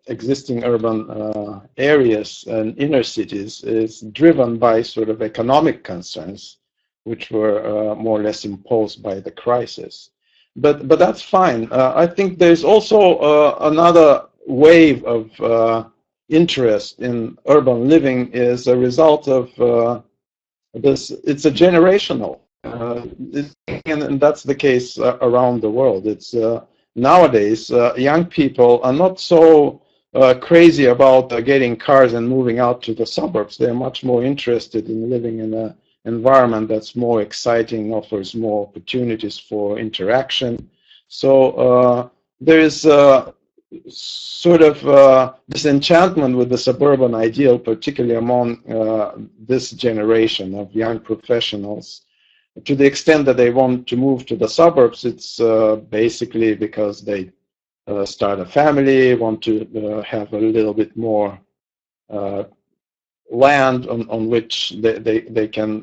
existing urban areas and inner cities is driven by sort of economic concerns, which were more or less imposed by the crisis. But that's fine. I think there's also another wave of interest in urban living is a result of this. It's a generational, and that's the case around the world. It's nowadays young people are not so crazy about getting cars and moving out to the suburbs. They're much more interested in living in an environment that's more exciting, offers more opportunities for interaction. So there is sort of disenchantment with the suburban ideal, particularly among this generation of young professionals. To the extent that they want to move to the suburbs, it's basically because they start a family, want to have a little bit more land on which they can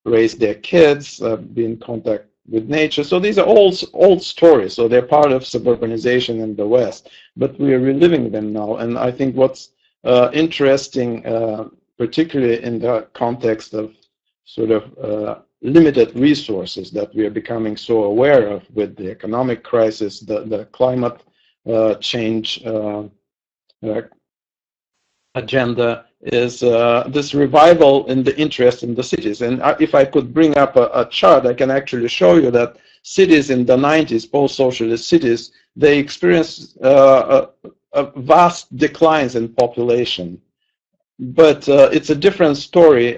raise their kids, be in contact with nature. So these are old stories. So they're part of suburbanization in the West, but we are reliving them now. And I think what's interesting, particularly in the context of sort of limited resources that we are becoming so aware of with the economic crisis, the climate change agenda, is this revival in the interest in the cities. And if I could bring up a chart, I can actually show you that cities in the 90s, post-socialist cities, they experienced a vast declines in population. But it's a different story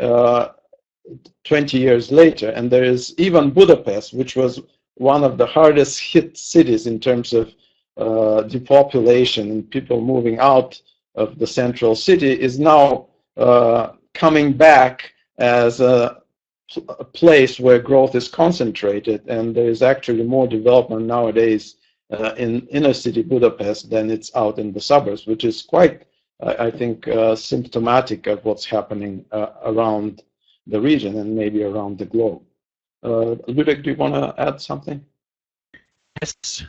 20 years later. And there is even Budapest, which was one of the hardest hit cities in terms of depopulation and people moving out of the central city, is now coming back as a place where growth is concentrated, and there is actually more development nowadays in inner city Budapest than it's out in the suburbs, which is quite, I think, symptomatic of what's happening around the region and maybe around the globe. Ludek, do you want to add something? Yes.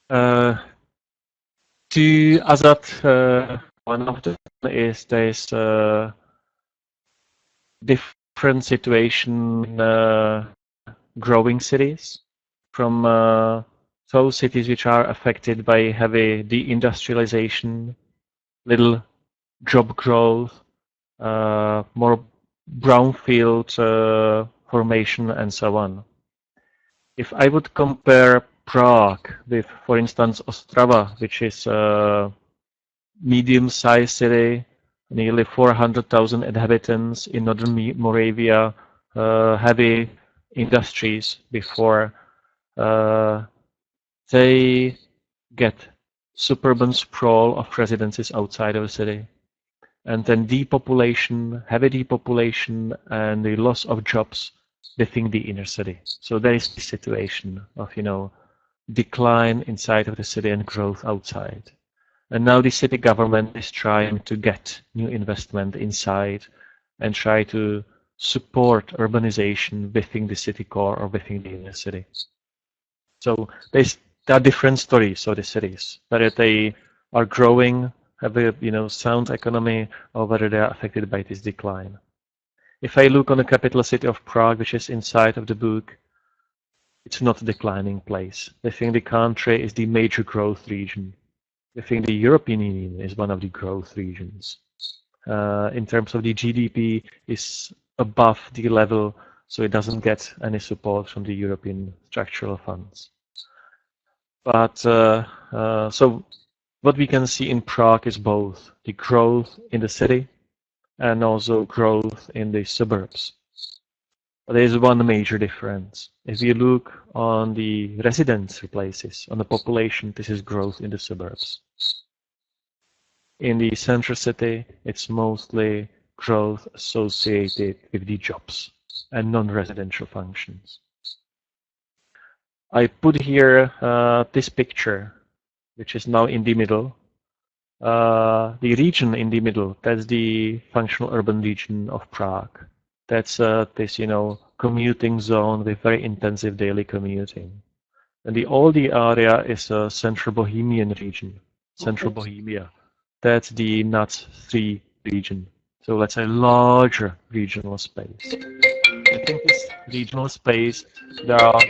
To Azad, one of them is there's a different situation in growing cities from those cities which are affected by heavy deindustrialization, little job growth, more brownfield formation, and so on. If I would compare Prague with, for instance, Ostrava, which is a medium-sized city, nearly 400,000 inhabitants in northern Moravia, heavy industries before, they get suburban sprawl of residences outside of the city. And then depopulation, heavy depopulation, and the loss of jobs within the inner city. So there is the situation of, decline inside of the city and growth outside. And now the city government is trying to get new investment inside and try to support urbanization within the city core or within the inner city. So there are different stories of the cities, whether they are growing, have a sound economy, or whether they are affected by this decline. If I look on the capital city of Prague, which is inside of the book, it's not a declining place. I think the country is the major growth region. I think the European Union is one of the growth regions. In terms of the GDP, is above the level, so it doesn't get any support from the European structural funds. But so what we can see in Prague is both the growth in the city and also growth in the suburbs. But there is one major difference. If you look on the residential places, on the population, this is growth in the suburbs. In the central city, it's mostly growth associated with the jobs and non-residential functions. I put here this picture, which is now in the middle. The region in the middle, that's the functional urban region of Prague. That's this, commuting zone with very intensive daily commuting. And the Aldi area is a central Bohemian region, central Bohemia. That's the NUTS 3 region. So let's say larger regional space. I think this regional space, there are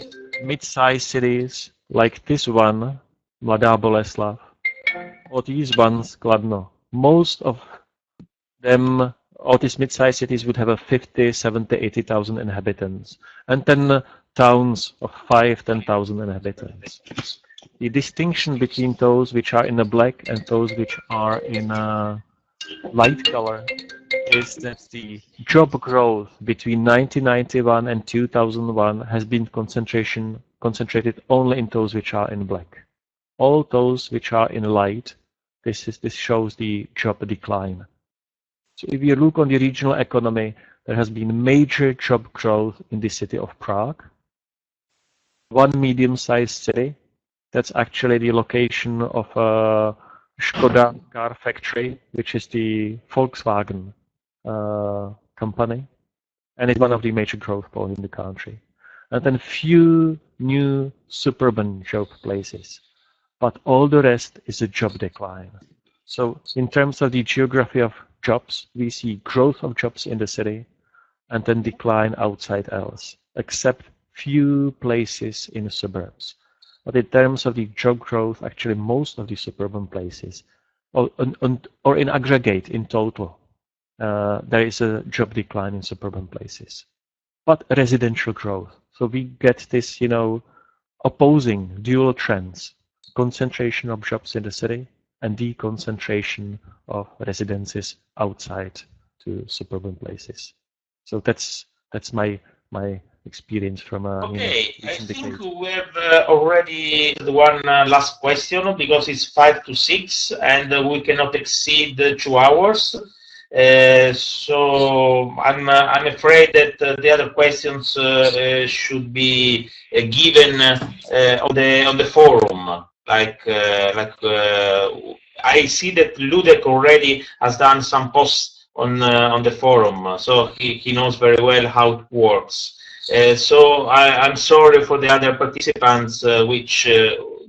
mid-sized cities like this one, Mladá Boleslav, or these ones, Kladno. Most of them, all these mid-sized cities would have a 50, 70, 80,000 inhabitants, and then towns of 5, 10,000 inhabitants. The distinction between those which are in the black and those which are in light color is that the job growth between 1991 and 2001 has been concentrated only in those which are in black. All those which are in light, this shows the job decline. So if you look on the regional economy, there has been major job growth in the city of Prague. One medium-sized city, that's actually the location of a Škoda car factory, which is the Volkswagen company, and it's one of the major growth points in the country. And then few new suburban job places, but all the rest is a job decline. So in terms of the geography of jobs, we see growth of jobs in the city and then decline outside else, except few places in the suburbs. But in terms of the job growth, actually most of the suburban places, or in aggregate, in total, there is a job decline in suburban places. But residential growth. So we get this, opposing dual trends, concentration of jobs in the city and deconcentration of residences outside to suburban places. So that's my experience from okay. I think we have already the one last question because it's 5 to 6 and we cannot exceed 2 hours. So I'm afraid that the other questions should be given on the forum. I see that Ludek already has done some posts on the forum, so he knows very well how it works. So I'm sorry for the other participants which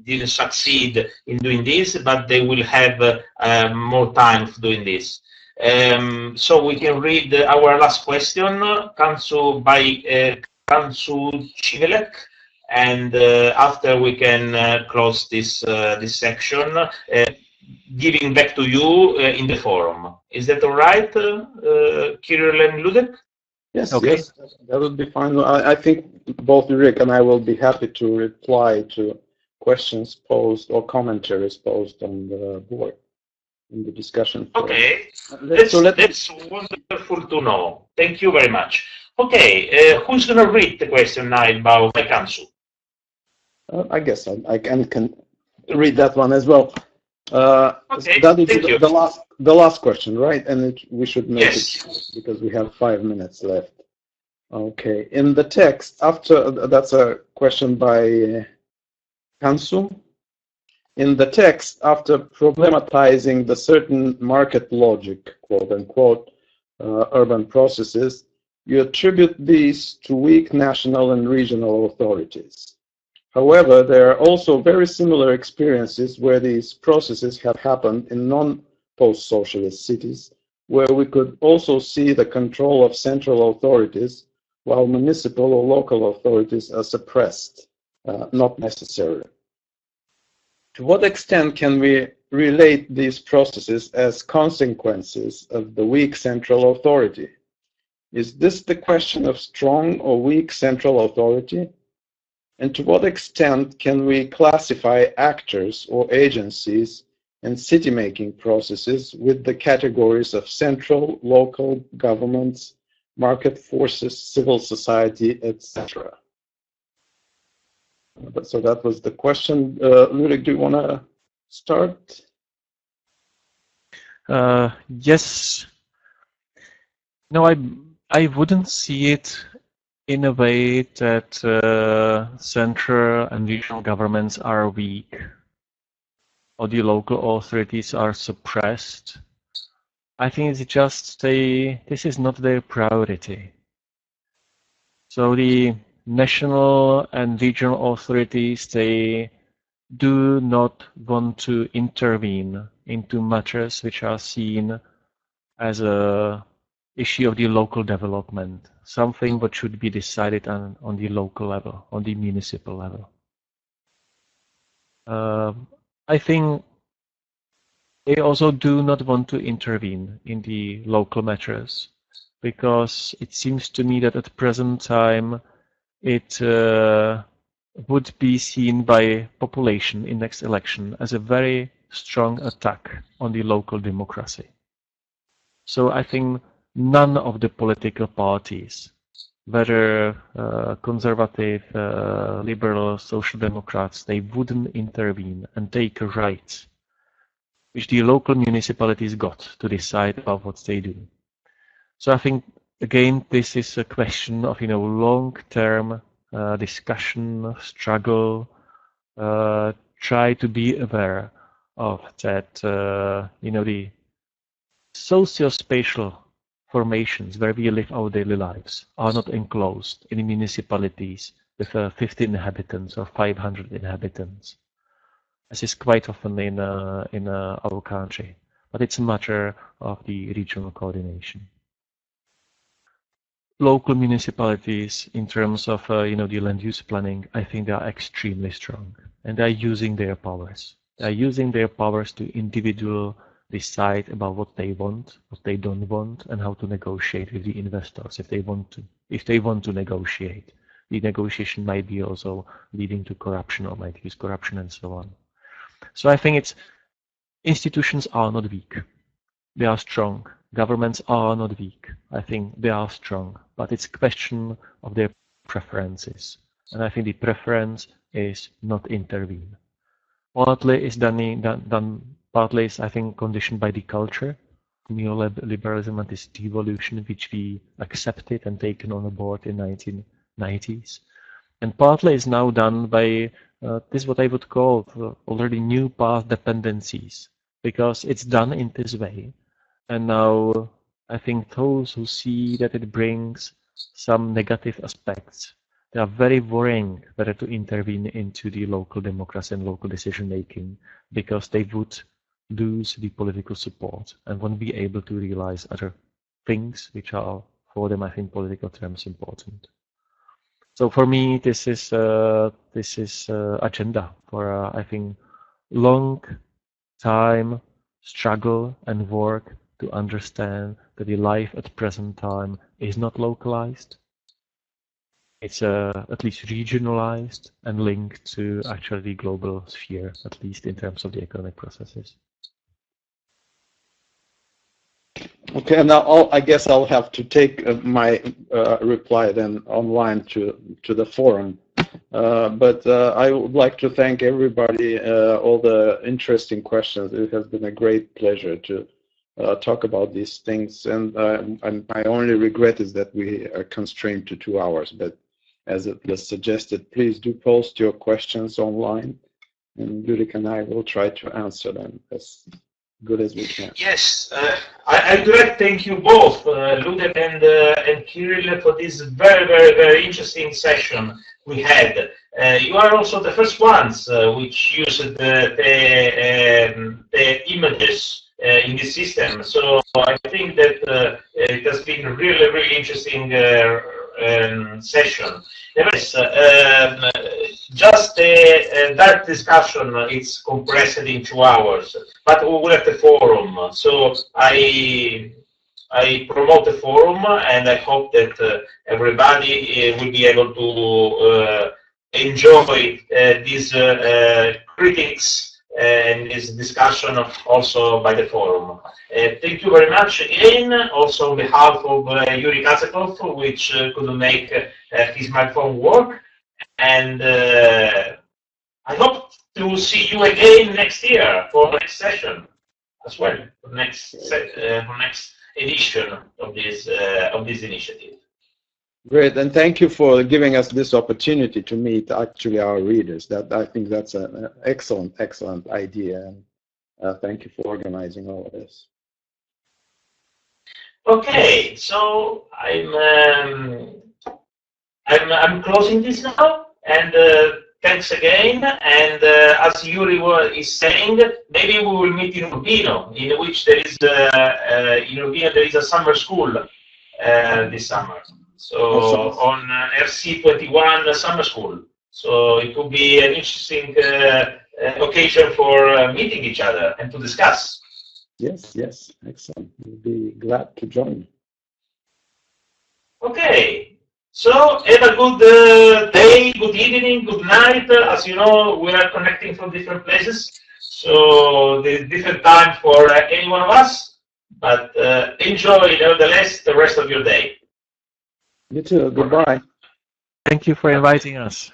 didn't succeed in doing this, but they will have more time for doing this. So we can read our last question, by Civelek, and after we can close this section, giving back to you in the forum. Is that all right, Kiril and Ludek? Yes, okay. Yes, that would be fine. I think both Ludek and I will be happy to reply to questions posed or commentaries posed on the board in the discussion forum. Okay, that's wonderful to know. Thank you very much. Okay, who's going to read the question now about Kansu? I guess I can read that one as well. Okay, that is thank you. the last question, right? And we should make Yes. it because we have 5 minutes left. Okay, in the text after that's a question by Kansu. In the text, after problematizing the certain market logic, quote unquote, urban processes, you attribute these to weak national and regional authorities. However, there are also very similar experiences where these processes have happened in non-post-socialist cities, where we could also see the control of central authorities, while municipal or local authorities are suppressed, not necessary. To what extent can we relate these processes as consequences of the weak central authority? Is this the question of strong or weak central authority? And to what extent can we classify actors or agencies and city-making processes with the categories of central, local governments, market forces, civil society, etc.? So that was the question. Ludek, do you want to start? Yes. No, I wouldn't see it in a way that central and regional governments are weak or the local authorities are suppressed. I think it's just this is not their priority. So the national and regional authorities, they do not want to intervene into matters which are seen as a issue of the local development, something what should be decided on the local level, on the municipal level. I think they also do not want to intervene in the local matters, because it seems to me that at present time it would be seen by population in next election as a very strong attack on the local democracy. So I think none of the political parties, whether conservative, liberal, social democrats, they wouldn't intervene and take a right which the local municipalities got to decide about what they do. So I think, again, this is a question of long-term discussion, struggle, try to be aware of that, the socio-spatial formations where we live our daily lives are not enclosed in municipalities with 50 inhabitants or 500 inhabitants, as is quite often in our country. But it's a matter of the regional coordination. Local municipalities, in terms of the land use planning, I think they are extremely strong, and they are using their powers. They are using their powers to individually decide about what they want, what they don't want, and how to negotiate with the investors if they want to. If they want to negotiate, the negotiation might be also leading to corruption or might use corruption and so on. So I think institutions are not weak. They are strong. Governments are not weak. I think they are strong, but it's a question of their preferences. And I think the preference is not intervene. Partly is partly is, I think, conditioned by the culture, neoliberalism and this devolution which we accepted and taken on board in 1990s. And partly is now done by this what I would call already new path dependencies, because it's done in this way. And now I think those who see that it brings some negative aspects, they are very worrying whether to intervene into the local democracy and local decision making, because they would lose the political support and won't be able to realize other things which are for them, I think, political terms important. So for me, this is agenda for I think long time struggle and work to understand that the life at present time is not localized. It's at least regionalized and linked to actually the global sphere, at least in terms of the economic processes. Okay, now I guess I'll have to take my reply then online to the forum. But I would like to thank everybody, all the interesting questions. It has been a great pleasure to talk about these things. And my only regret is that we are constrained to 2 hours. But as it was suggested, please do post your questions online, and Ludek and I will try to answer them as good as we can. Yes, I'd like to thank you both, Ludek and Kiril, for this very, very, very interesting session we had. You are also the first ones which used the images in this system. So I think that it has been a really, really interesting session. Nevertheless, just a direct discussion, it's compressed in 2 hours, but we will have the forum. So I promote the forum, and I hope that everybody will be able to enjoy these critics and this discussion also by the forum. Thank you very much again, also on behalf of Yuri Kazakov, which couldn't make his microphone work. And I hope to see you again next year for the next session as well, for next edition of this initiative. Great, and thank you for giving us this opportunity to meet actually our readers. I think that's an excellent idea, and thank you for organizing all of this. Okay, so I'm closing this now, and thanks again. And as Yuri is saying, maybe we will meet in Urbino, in which there is in Urbino there is a summer school this summer. So on RC21 summer school. So it will be an interesting occasion for meeting each other and to discuss. Yes, yes, excellent. We'll be glad to join. Okay. So have a good day, good evening, good night. As you know, we are connecting from different places, so there is different time for any one of us. But enjoy, nevertheless, the rest of your day. You too. Goodbye. Thank you for inviting us.